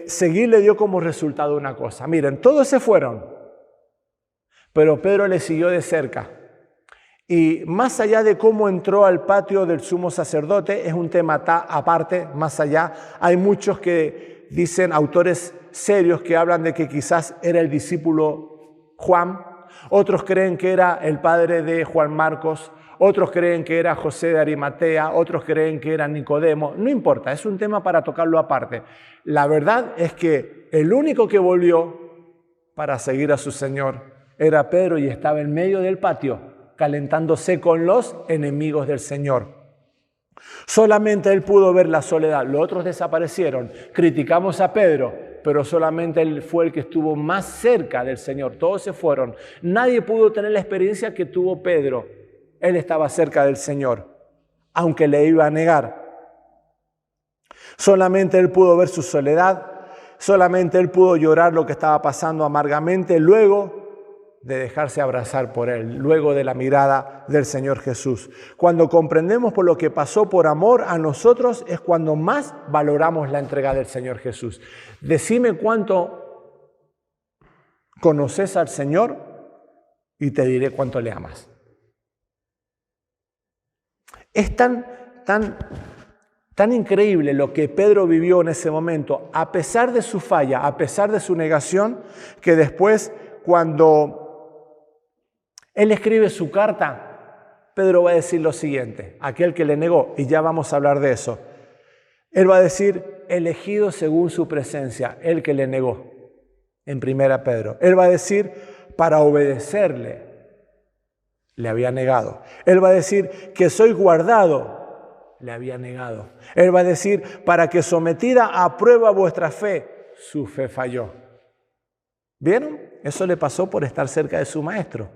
Seguir le dio como resultado una cosa. Miren, todos se fueron, pero Pedro le siguió de cerca. Y más allá de cómo entró al patio del sumo sacerdote, es un tema aparte, más allá. Hay muchos que dicen, autores serios, que hablan de que quizás era el discípulo Juan. Otros creen que era el padre de Juan Marcos. Otros creen que era José de Arimatea, otros creen que era Nicodemo. No importa, es un tema para tocarlo aparte. La verdad es que el único que volvió para seguir a su Señor era Pedro y estaba en medio del patio, calentándose con los enemigos del Señor. Solamente él pudo ver la soledad, los otros desaparecieron. Criticamos a Pedro, pero solamente él fue el que estuvo más cerca del Señor. Todos se fueron. Nadie pudo tener la experiencia que tuvo Pedro. Él estaba cerca del Señor, aunque le iba a negar. Solamente él pudo ver su soledad, solamente él pudo llorar lo que estaba pasando amargamente, luego de dejarse abrazar por él, luego de la mirada del Señor Jesús. Cuando comprendemos por lo que pasó por amor a nosotros, es cuando más valoramos la entrega del Señor Jesús. Decime cuánto conoces al Señor y te diré cuánto le amas. Es tan increíble lo que Pedro vivió en ese momento, a pesar de su falla, a pesar de su negación, que después, cuando él escribe su carta, Pedro va a decir lo siguiente, aquel que le negó, y ya vamos a hablar de eso. Él va a decir, elegido según su presencia, el que le negó, en 1 Pedro. Él va a decir, para obedecerle, le había negado. Él va a decir que soy guardado, le había negado. Él va a decir, para que sometida a prueba vuestra fe, su fe falló. ¿Vieron? Eso le pasó por estar cerca de su maestro.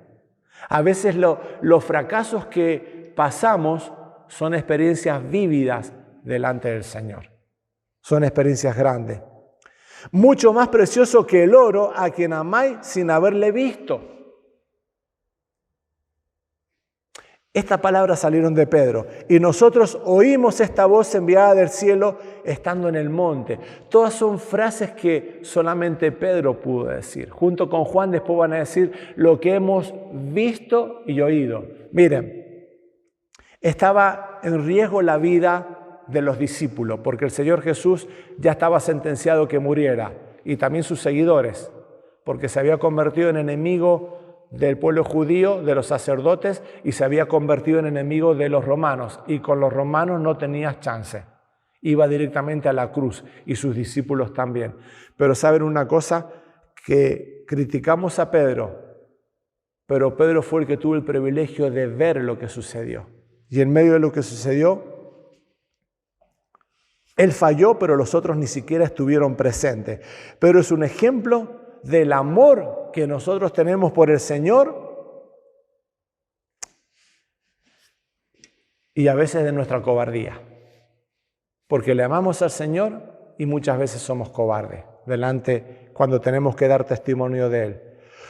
A veces los fracasos que pasamos son experiencias vívidas delante del Señor. Son experiencias grandes. Mucho más precioso que el oro a quien amáis sin haberle visto. Estas palabras salieron de Pedro y nosotros oímos esta voz enviada del cielo estando en el monte. Todas son frases que solamente Pedro pudo decir. Junto con Juan después van a decir lo que hemos visto y oído. Miren, estaba en riesgo la vida de los discípulos porque el Señor Jesús ya estaba sentenciado que muriera y también sus seguidores porque se había convertido en enemigo del pueblo judío, de los sacerdotes, y se había convertido en enemigo de los romanos. Y con los romanos no tenías chance. Iba directamente a la cruz y sus discípulos también. Pero ¿saben una cosa? Que criticamos a Pedro, pero Pedro fue el que tuvo el privilegio de ver lo que sucedió. Y en medio de lo que sucedió, él falló, pero los otros ni siquiera estuvieron presentes. Pero es un ejemplo del amor que nosotros tenemos por el Señor y a veces de nuestra cobardía. Porque le amamos al Señor y muchas veces somos cobardes delante cuando tenemos que dar testimonio de Él.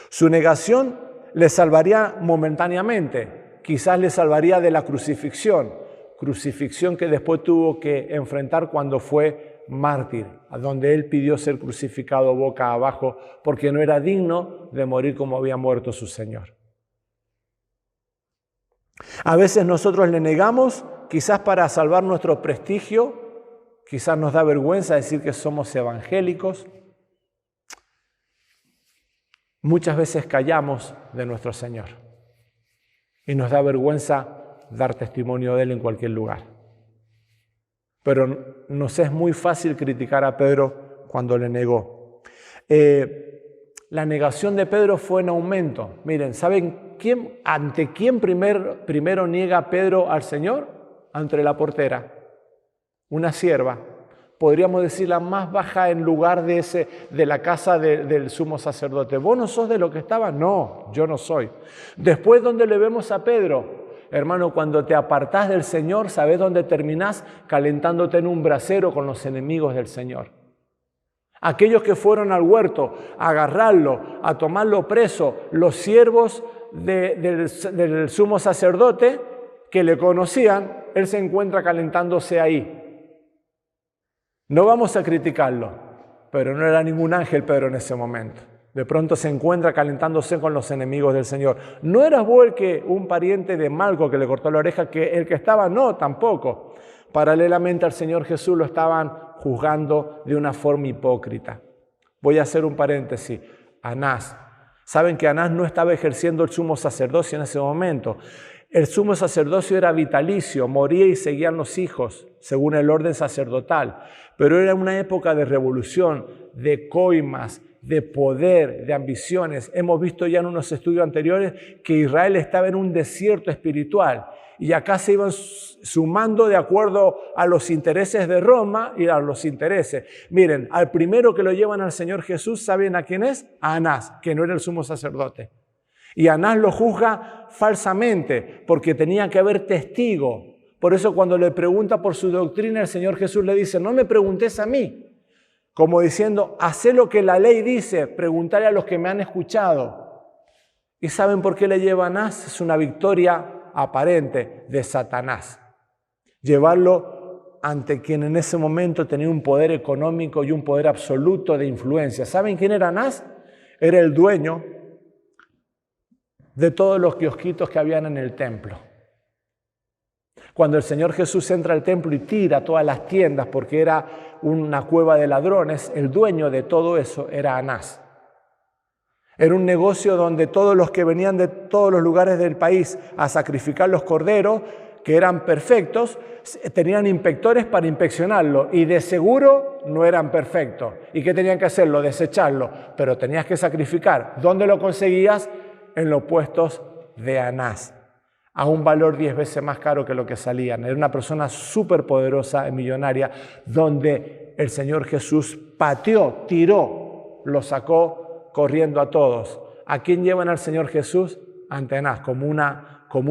Su negación le salvaría momentáneamente, quizás le salvaría de la crucifixión que después tuvo que enfrentar cuando fue mártir, a donde él pidió ser crucificado boca abajo porque no era digno de morir como había muerto su Señor. A veces nosotros le negamos, quizás para salvar nuestro prestigio, quizás nos da vergüenza decir que somos evangélicos. Muchas veces callamos de nuestro Señor y nos da vergüenza dar testimonio de Él en cualquier lugar. Pero nos es muy fácil criticar a Pedro cuando le negó. La negación de Pedro fue en aumento. Miren, ¿saben ante quién primero niega Pedro al Señor? Ante la portera, una sierva. podríamos decir la más baja en lugar de la casa del sumo sacerdote. ¿Vos no sos de lo que estaba? No, yo no soy. Después, ¿dónde le vemos a Pedro? Hermano, cuando te apartás del Señor, ¿sabés dónde terminás? Calentándote en un brasero con los enemigos del Señor. Aquellos que fueron al huerto a agarrarlo, a tomarlo preso, los siervos del sumo sacerdote que le conocían, él se encuentra calentándose ahí. No vamos a criticarlo, pero no era ningún ángel Pedro en ese momento. De pronto se encuentra calentándose con los enemigos del Señor. ¿No eras vos un pariente de Malco que le cortó la oreja? Que el que estaba, no, tampoco. Paralelamente al Señor Jesús lo estaban juzgando de una forma hipócrita. Voy a hacer un paréntesis. Anás. Saben que Anás no estaba ejerciendo el sumo sacerdocio en ese momento. El sumo sacerdocio era vitalicio, moría y seguían los hijos, según el orden sacerdotal. Pero era una época de revolución, de coimas, de poder, de ambiciones. Hemos visto ya en unos estudios anteriores que Israel estaba en un desierto espiritual y acá se iban sumando de acuerdo a los intereses de Roma y a los intereses. Miren, al primero que lo llevan al Señor Jesús, ¿saben a quién es? A Anás, que no era el sumo sacerdote. Y Anás lo juzga falsamente porque tenía que haber testigo. Por eso cuando le pregunta por su doctrina, el Señor Jesús le dice, no me preguntes a mí. Como diciendo, hacé lo que la ley dice, preguntaré a los que me han escuchado. ¿Y saben por qué le lleva a Anás? Es una victoria aparente de Satanás. Llevarlo ante quien en ese momento tenía un poder económico y un poder absoluto de influencia. ¿Saben quién era Anás? Era el dueño de todos los kiosquitos que habían en el templo. Cuando el Señor Jesús entra al templo y tira todas las tiendas porque era una cueva de ladrones, el dueño de todo eso era Anás. Era un negocio donde todos los que venían de todos los lugares del país a sacrificar los corderos, que eran perfectos, tenían inspectores para inspeccionarlo y de seguro no eran perfectos. ¿Y qué tenían que hacerlo? Desecharlo. Pero tenías que sacrificar. ¿Dónde lo conseguías? En los puestos de Anás, a un valor 10 veces más caro que lo que salían. Era una persona súper poderosa y millonaria, donde el Señor Jesús pateó, tiró, lo sacó corriendo a todos. ¿A quién llevan al Señor Jesús? Ante Anás, como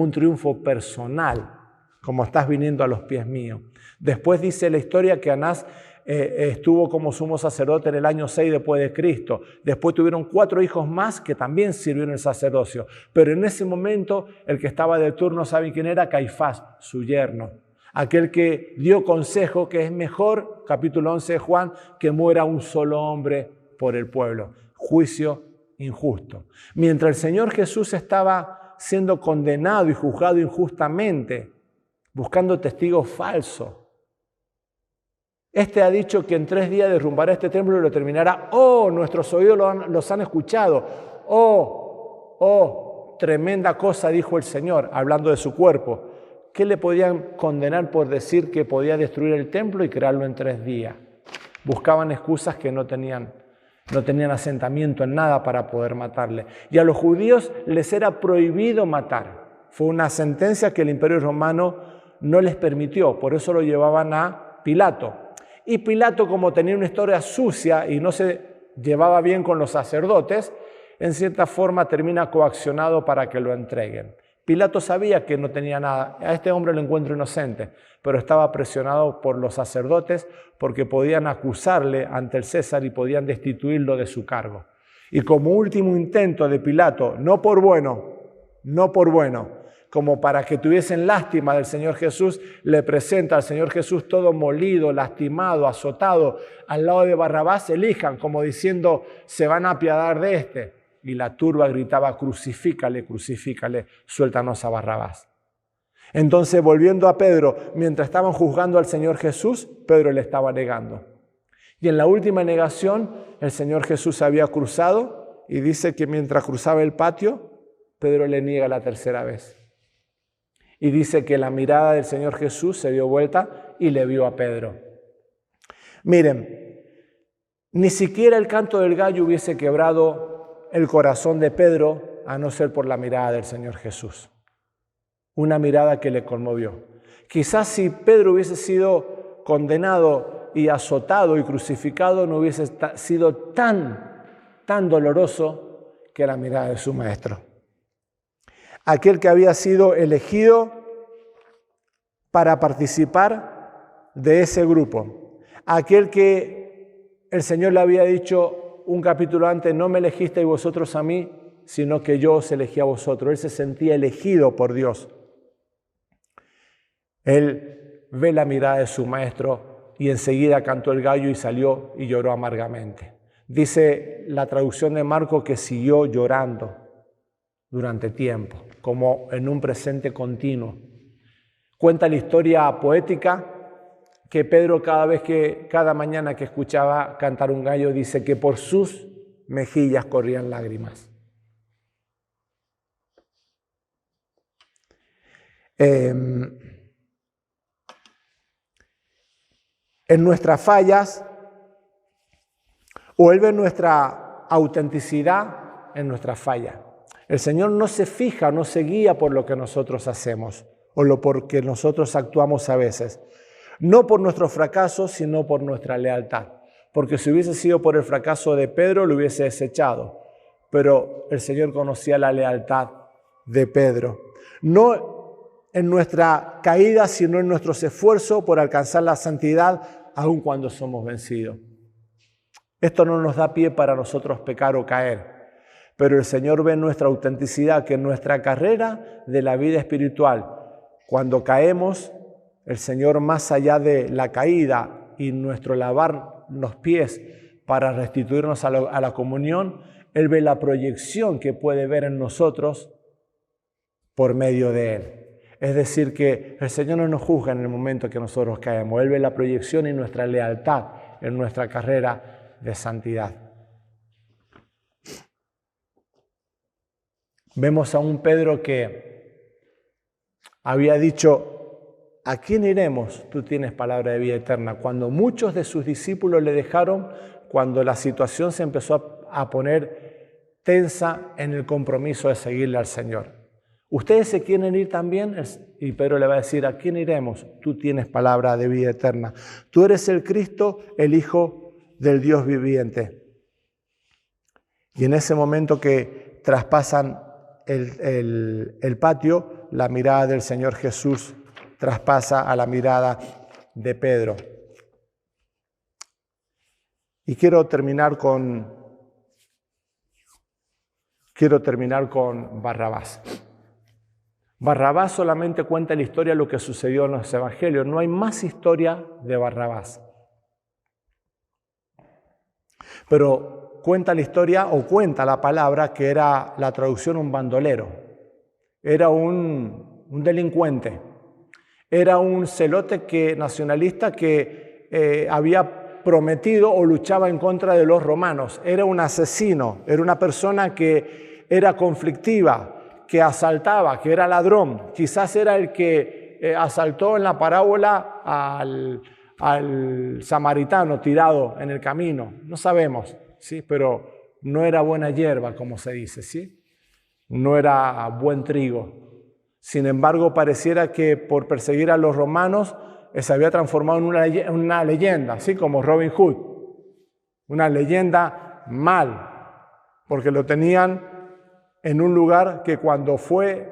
un triunfo personal, como estás viniendo a los pies míos. Después dice la historia que Anás estuvo como sumo sacerdote en el año 6 después de Cristo. Después tuvieron 4 hijos más que también sirvieron el sacerdocio. Pero en ese momento el que estaba de turno, ¿saben quién era? Caifás, su yerno. Aquel que dio consejo que es mejor, capítulo 11 de Juan, que muera un solo hombre por el pueblo. Juicio injusto. Mientras el Señor Jesús estaba siendo condenado y juzgado injustamente, buscando testigos falsos, este ha dicho que en 3 días derrumbará este templo y lo terminará. ¡Oh! Nuestros oídos los han escuchado. ¡Oh! Tremenda cosa dijo el Señor, hablando de su cuerpo. ¿Qué le podían condenar por decir que podía destruir el templo y crearlo en 3 días? Buscaban excusas que no tenían asentamiento en nada para poder matarle. Y a los judíos les era prohibido matar. Fue una sentencia que el Imperio Romano no les permitió. Por eso lo llevaban a Pilato. Y Pilato, como tenía una historia sucia y no se llevaba bien con los sacerdotes, en cierta forma termina coaccionado para que lo entreguen. Pilato sabía que no tenía nada. A este hombre lo encuentro inocente, pero estaba presionado por los sacerdotes porque podían acusarle ante el César y podían destituirlo de su cargo. Y como último intento de Pilato, no por bueno, como para que tuviesen lástima del Señor Jesús, le presenta al Señor Jesús todo molido, lastimado, azotado, al lado de Barrabás. Elijan, como diciendo, se van a apiadar de este. Y la turba gritaba, crucifícale, crucifícale, suéltanos a Barrabás. Entonces, volviendo a Pedro, mientras estaban juzgando al Señor Jesús, Pedro le estaba negando. Y en la última negación, el Señor Jesús había cruzado y dice que mientras cruzaba el patio, Pedro le niega la 3ª vez. Y dice que la mirada del Señor Jesús se dio vuelta y le vio a Pedro. Miren, ni siquiera el canto del gallo hubiese quebrado el corazón de Pedro a no ser por la mirada del Señor Jesús. Una mirada que le conmovió. Quizás si Pedro hubiese sido condenado y azotado y crucificado no hubiese sido tan doloroso que la mirada de su maestro. Aquel que había sido elegido para participar de ese grupo. Aquel que el Señor le había dicho un capítulo antes, no me elegisteis vosotros a mí, sino que yo os elegí a vosotros. Él se sentía elegido por Dios. Él ve la mirada de su maestro y enseguida cantó el gallo y salió y lloró amargamente. Dice la traducción de Marcos que siguió llorando durante tiempo, como en un presente continuo. Cuenta la historia poética que Pedro cada mañana que escuchaba cantar un gallo, dice que por sus mejillas corrían lágrimas. En nuestras fallas, o Él ve nuestra autenticidad en nuestras fallas. El Señor no se fija, no se guía por lo que nosotros hacemos o por que nosotros actuamos a veces. No por nuestros fracasos, sino por nuestra lealtad. Porque si hubiese sido por el fracaso de Pedro, lo hubiese desechado. Pero el Señor conocía la lealtad de Pedro. No en nuestra caída, sino en nuestros esfuerzos por alcanzar la santidad, aun cuando somos vencidos. Esto no nos da pie para nosotros pecar o caer. Pero el Señor ve nuestra autenticidad, que en nuestra carrera de la vida espiritual, cuando caemos, el Señor, más allá de la caída y nuestro lavar los pies para restituirnos a la comunión, Él ve la proyección que puede ver en nosotros por medio de Él. Es decir, que el Señor no nos juzga en el momento que nosotros caemos. Él ve la proyección y nuestra lealtad en nuestra carrera de santidad. Vemos a un Pedro que había dicho: ¿a quién iremos? Tú tienes palabra de vida eterna. Cuando muchos de sus discípulos le dejaron, cuando la situación se empezó a poner tensa en el compromiso de seguirle al Señor. ¿Ustedes se quieren ir también? Y Pedro le va a decir: ¿a quién iremos? Tú tienes palabra de vida eterna. Tú eres el Cristo, el Hijo del Dios viviente. Y en ese momento que traspasan el patio, la mirada del Señor Jesús traspasa a la mirada de Pedro. Y quiero terminar con Barrabás. Barrabás solamente cuenta la historia de lo que sucedió en los evangelios. No hay más historia de Barrabás. Pero cuenta la historia, o cuenta la palabra, que era la traducción un bandolero. Era un delincuente. Era un celote nacionalista que había prometido o luchaba en contra de los romanos. Era un asesino, era una persona que era conflictiva, que asaltaba, que era ladrón. Quizás era el que asaltó en la parábola al samaritano tirado en el camino. No sabemos, ¿sí? Pero no era buena hierba, como se dice, ¿sí? No era buen trigo. Sin embargo, pareciera que por perseguir a los romanos se había transformado en una leyenda, así como Robin Hood. Una leyenda mal, porque lo tenían en un lugar que cuando fue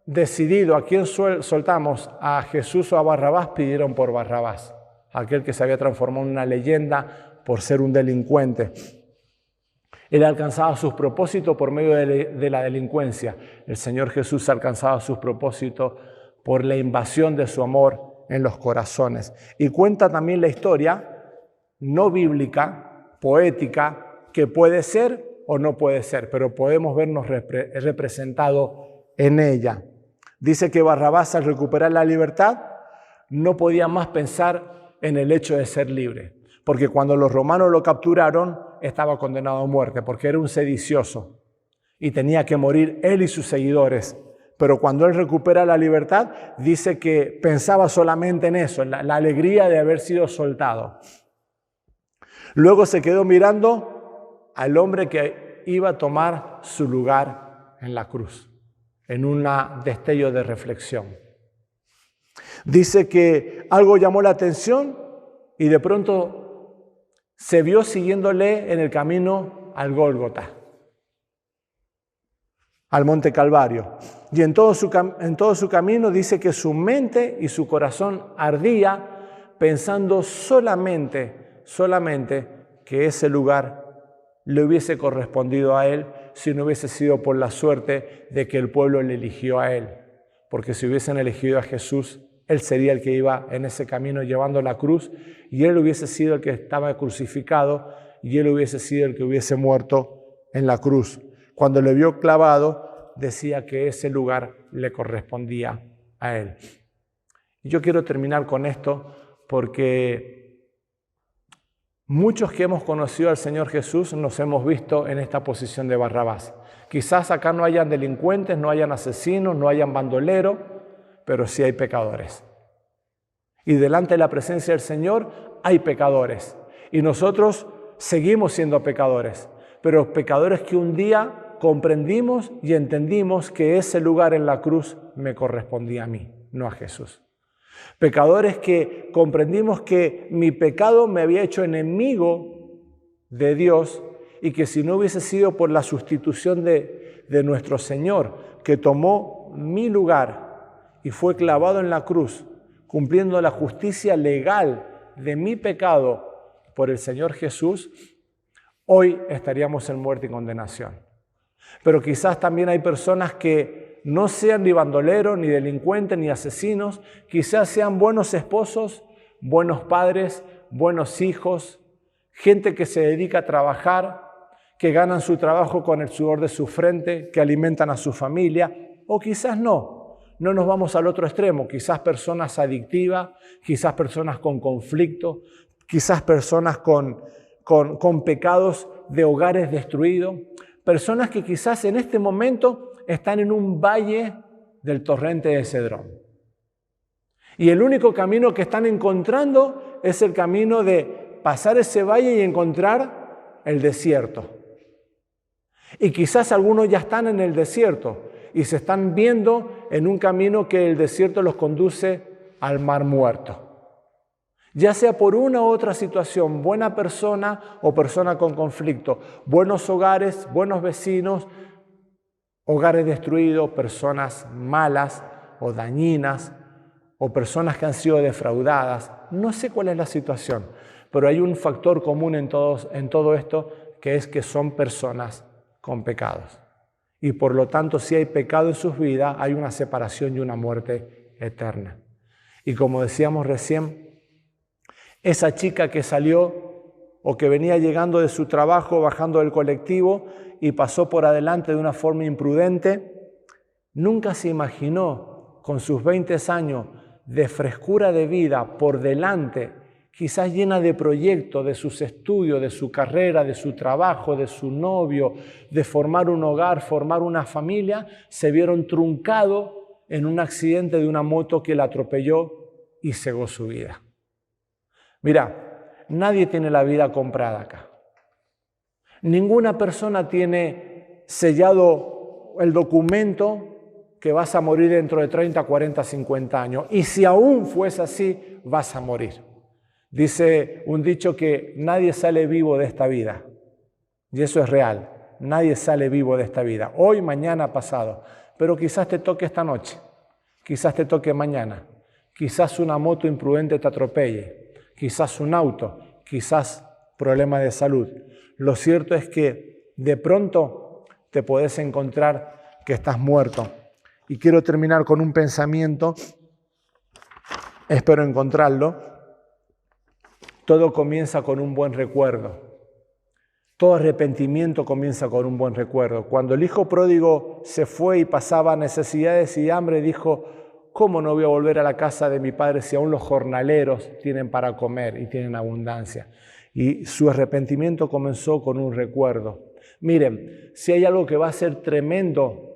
decidido a quién soltamos, a Jesús o a Barrabás, pidieron por Barrabás, aquel que se había transformado en una leyenda por ser un delincuente. Él alcanzaba sus propósitos por medio de la delincuencia. El Señor Jesús alcanzaba sus propósitos por la invasión de su amor en los corazones. Y cuenta también la historia, no bíblica, poética, que puede ser o no puede ser, pero podemos vernos representados en ella. Dice que Barrabás, al recuperar la libertad, no podía más pensar en el hecho de ser libre, porque cuando los romanos lo capturaron, estaba condenado a muerte, porque era un sedicioso y tenía que morir él y sus seguidores. Pero cuando él recupera la libertad, dice que pensaba solamente en eso, en la alegría de haber sido soltado. Luego se quedó mirando al hombre que iba a tomar su lugar en la cruz, en un destello de reflexión. Dice que algo llamó la atención y de pronto se vio siguiéndole en el camino al Gólgota, al Monte Calvario. Y en todo su camino dice que su mente y su corazón ardía pensando solamente que ese lugar le hubiese correspondido a él si no hubiese sido por la suerte de que el pueblo le eligió a él. Porque si hubiesen elegido a Jesús, él sería el que iba en ese camino llevando la cruz y él hubiese sido el que estaba crucificado y él hubiese sido el que hubiese muerto en la cruz. Cuando le vio clavado, decía que ese lugar le correspondía a él. Y yo quiero terminar con esto porque muchos que hemos conocido al Señor Jesús nos hemos visto en esta posición de Barrabás. Quizás acá no hayan delincuentes, no hayan asesinos, no hayan bandoleros, pero sí hay pecadores. Y delante de la presencia del Señor hay pecadores. Y nosotros seguimos siendo pecadores, pero pecadores que un día comprendimos y entendimos que ese lugar en la cruz me correspondía a mí, no a Jesús. Pecadores que comprendimos que mi pecado me había hecho enemigo de Dios y que si no hubiese sido por la sustitución de nuestro Señor, que tomó mi lugar y fue clavado en la cruz, cumpliendo la justicia legal de mi pecado por el Señor Jesús, hoy estaríamos en muerte y condenación. Pero quizás también hay personas que no sean ni bandoleros, ni delincuentes, ni asesinos, quizás sean buenos esposos, buenos padres, buenos hijos, gente que se dedica a trabajar, que ganan su trabajo con el sudor de su frente, que alimentan a su familia, o quizás no nos vamos al otro extremo, quizás personas adictivas, quizás personas con conflicto, quizás personas con pecados de hogares destruidos, personas que quizás en este momento están en un valle del torrente de Cedrón. Y el único camino que están encontrando es el camino de pasar ese valle y encontrar el desierto. Y quizás algunos ya están en el desierto y se están viendo en un camino que el desierto los conduce al mar muerto. Ya sea por una u otra situación, buena persona o persona con conflicto, buenos hogares, buenos vecinos, hogares destruidos, personas malas o dañinas o personas que han sido defraudadas. No sé cuál es la situación, pero hay un factor común en todo esto, que es que son personas con pecados. Y por lo tanto, si hay pecado en sus vidas, hay una separación y una muerte eterna. Y como decíamos recién, esa chica que salió o que venía llegando de su trabajo, bajando del colectivo y pasó por adelante de una forma imprudente, nunca se imaginó con sus 20 años de frescura de vida por delante, quizás llena de proyectos, de sus estudios, de su carrera, de su trabajo, de su novio, de formar un hogar, formar una familia, se vieron truncados en un accidente de una moto que la atropelló y cegó su vida. Mira, nadie tiene la vida comprada acá. Ninguna persona tiene sellado el documento que vas a morir dentro de 30, 40, 50 años. Y si aún fuese así, vas a morir. Dice un dicho que nadie sale vivo de esta vida. Y eso es real. Nadie sale vivo de esta vida. Hoy, mañana, pasado. Pero quizás te toque esta noche. Quizás te toque mañana. Quizás una moto imprudente te atropelle. Quizás un auto. Quizás problemas de salud. Lo cierto es que de pronto te podés encontrar que estás muerto. Y quiero terminar con un pensamiento. Espero encontrarlo. Todo comienza con un buen recuerdo. Todo arrepentimiento comienza con un buen recuerdo. Cuando el hijo pródigo se fue y pasaba necesidades y hambre, dijo: ¿cómo no voy a volver a la casa de mi padre si aún los jornaleros tienen para comer y tienen abundancia? Y su arrepentimiento comenzó con un recuerdo. Miren, si hay algo que va a ser tremendo,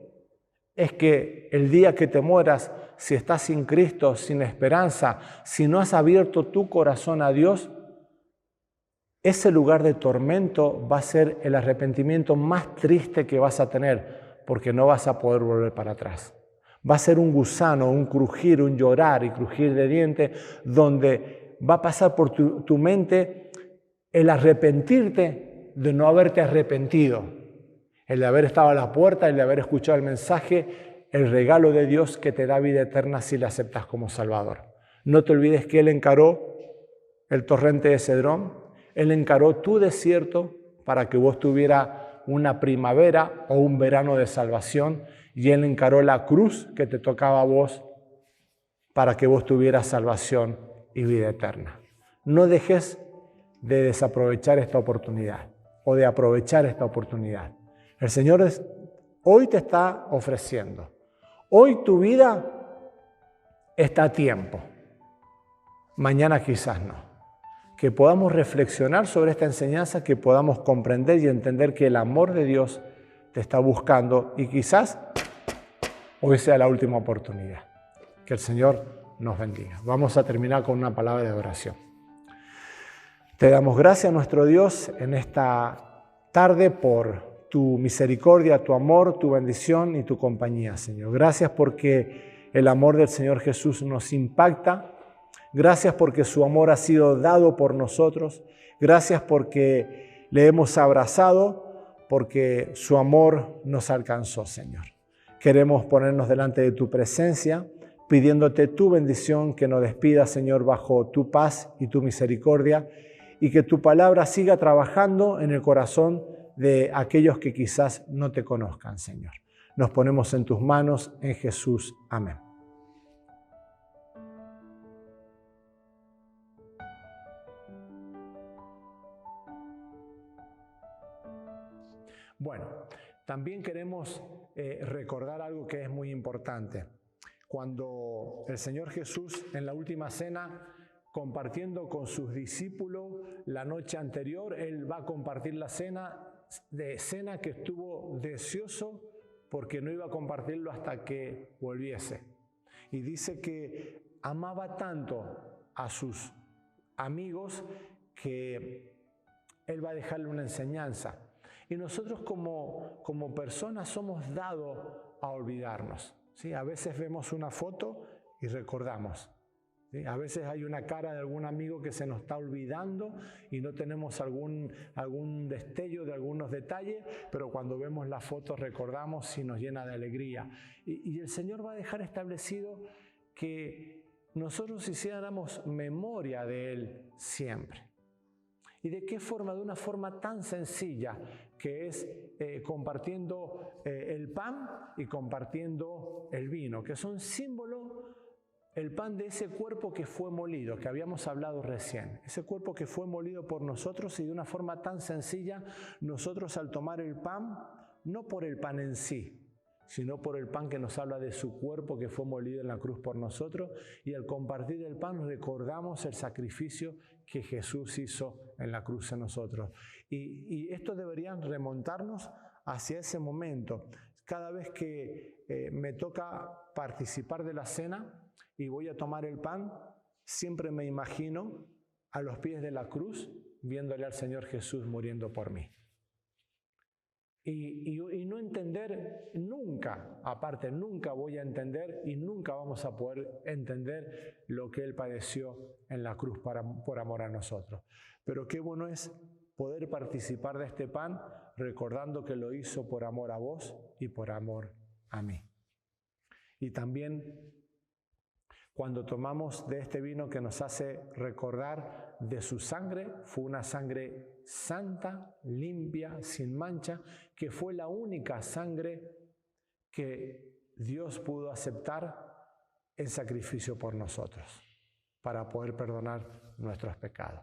es que el día que te mueras, si estás sin Cristo, sin esperanza, si no has abierto tu corazón a Dios, ese lugar de tormento va a ser el arrepentimiento más triste que vas a tener, porque no vas a poder volver para atrás. Va a ser un gusano, un crujir, un llorar y crujir de dientes, donde va a pasar por tu mente el arrepentirte de no haberte arrepentido, el de haber estado a la puerta, el de haber escuchado el mensaje, el regalo de Dios que te da vida eterna si le aceptas como Salvador. No te olvides que Él encaró el torrente de Cedrón, Él encaró tu desierto para que vos tuvieras una primavera o un verano de salvación, y Él encaró la cruz que te tocaba a vos para que vos tuvieras salvación y vida eterna. No dejes de desaprovechar esta oportunidad o de aprovechar esta oportunidad. El Señor hoy te está ofreciendo. Hoy tu vida está a tiempo. Mañana quizás no. Que podamos reflexionar sobre esta enseñanza, que podamos comprender y entender que el amor de Dios te está buscando y quizás hoy sea la última oportunidad. Que el Señor nos bendiga. Vamos a terminar con una palabra de oración. Te damos gracias, nuestro Dios, en esta tarde por tu misericordia, tu amor, tu bendición y tu compañía, Señor. Gracias porque el amor del Señor Jesús nos impacta. Gracias porque su amor ha sido dado por nosotros. Gracias porque le hemos abrazado, porque su amor nos alcanzó, Señor. Queremos ponernos delante de tu presencia, pidiéndote tu bendición, que nos despidas, Señor, bajo tu paz y tu misericordia, y que tu palabra siga trabajando en el corazón de aquellos que quizás no te conozcan, Señor. Nos ponemos en tus manos, en Jesús. Amén. Bueno, también queremos recordar algo que es muy importante. Cuando el Señor Jesús en la última cena, compartiendo con sus discípulos la noche anterior, Él va a compartir la cena que estuvo deseoso porque no iba a compartirlo hasta que volviese. Y dice que amaba tanto a sus amigos que Él va a dejarle una enseñanza. Y nosotros como personas somos dados a olvidarnos. ¿Sí? A veces vemos una foto y recordamos. ¿Sí? A veces hay una cara de algún amigo que se nos está olvidando y no tenemos algún destello de algunos detalles, pero cuando vemos la foto recordamos y nos llena de alegría. Y el Señor va a dejar establecido que nosotros hiciéramos memoria de Él siempre. ¿Y de qué forma? De una forma tan sencilla, que es compartiendo el pan y compartiendo el vino, que son símbolos, el pan de ese cuerpo que fue molido, que habíamos hablado recién, ese cuerpo que fue molido por nosotros, y de una forma tan sencilla, nosotros al tomar el pan, no por el pan en sí, sino por el pan que nos habla de su cuerpo que fue molido en la cruz por nosotros, y al compartir el pan recordamos el sacrificio que Jesús hizo en la cruz en nosotros. Y esto debería remontarnos hacia ese momento. Cada vez que me toca participar de la cena y voy a tomar el pan, siempre me imagino a los pies de la cruz, viéndole al Señor Jesús muriendo por mí. Y no entender nunca, aparte nunca voy a entender y nunca vamos a poder entender lo que Él padeció en la cruz por amor a nosotros. Pero qué bueno es poder participar de este pan recordando que lo hizo por amor a vos y por amor a mí. Y también cuando tomamos de este vino que nos hace recordar de su sangre, fue una sangre santa, limpia, sin mancha, que fue la única sangre que Dios pudo aceptar en sacrificio por nosotros, para poder perdonar nuestros pecados.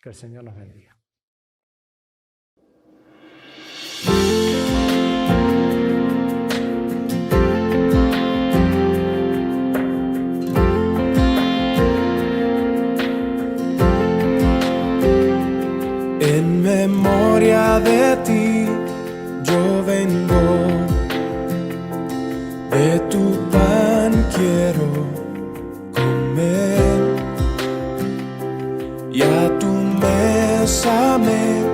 Que el Señor nos bendiga. En memoria de ti yo vengo, de tu pan quiero comer, y a tu mesa me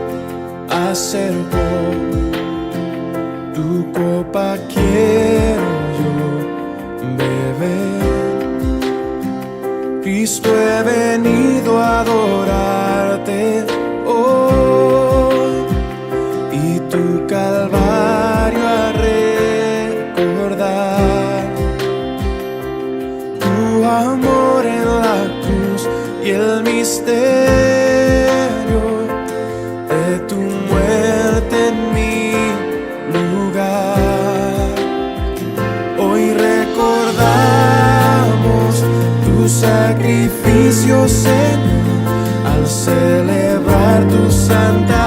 acerco, tu copa quiero yo beber. Cristo, he venido a adorarte hoy y tu calvario a recordar. Tu amor en la cruz y el misterio de tu muerte en mi lugar. Hoy recordamos tu sacrificio, Señor, al celebrar tu santa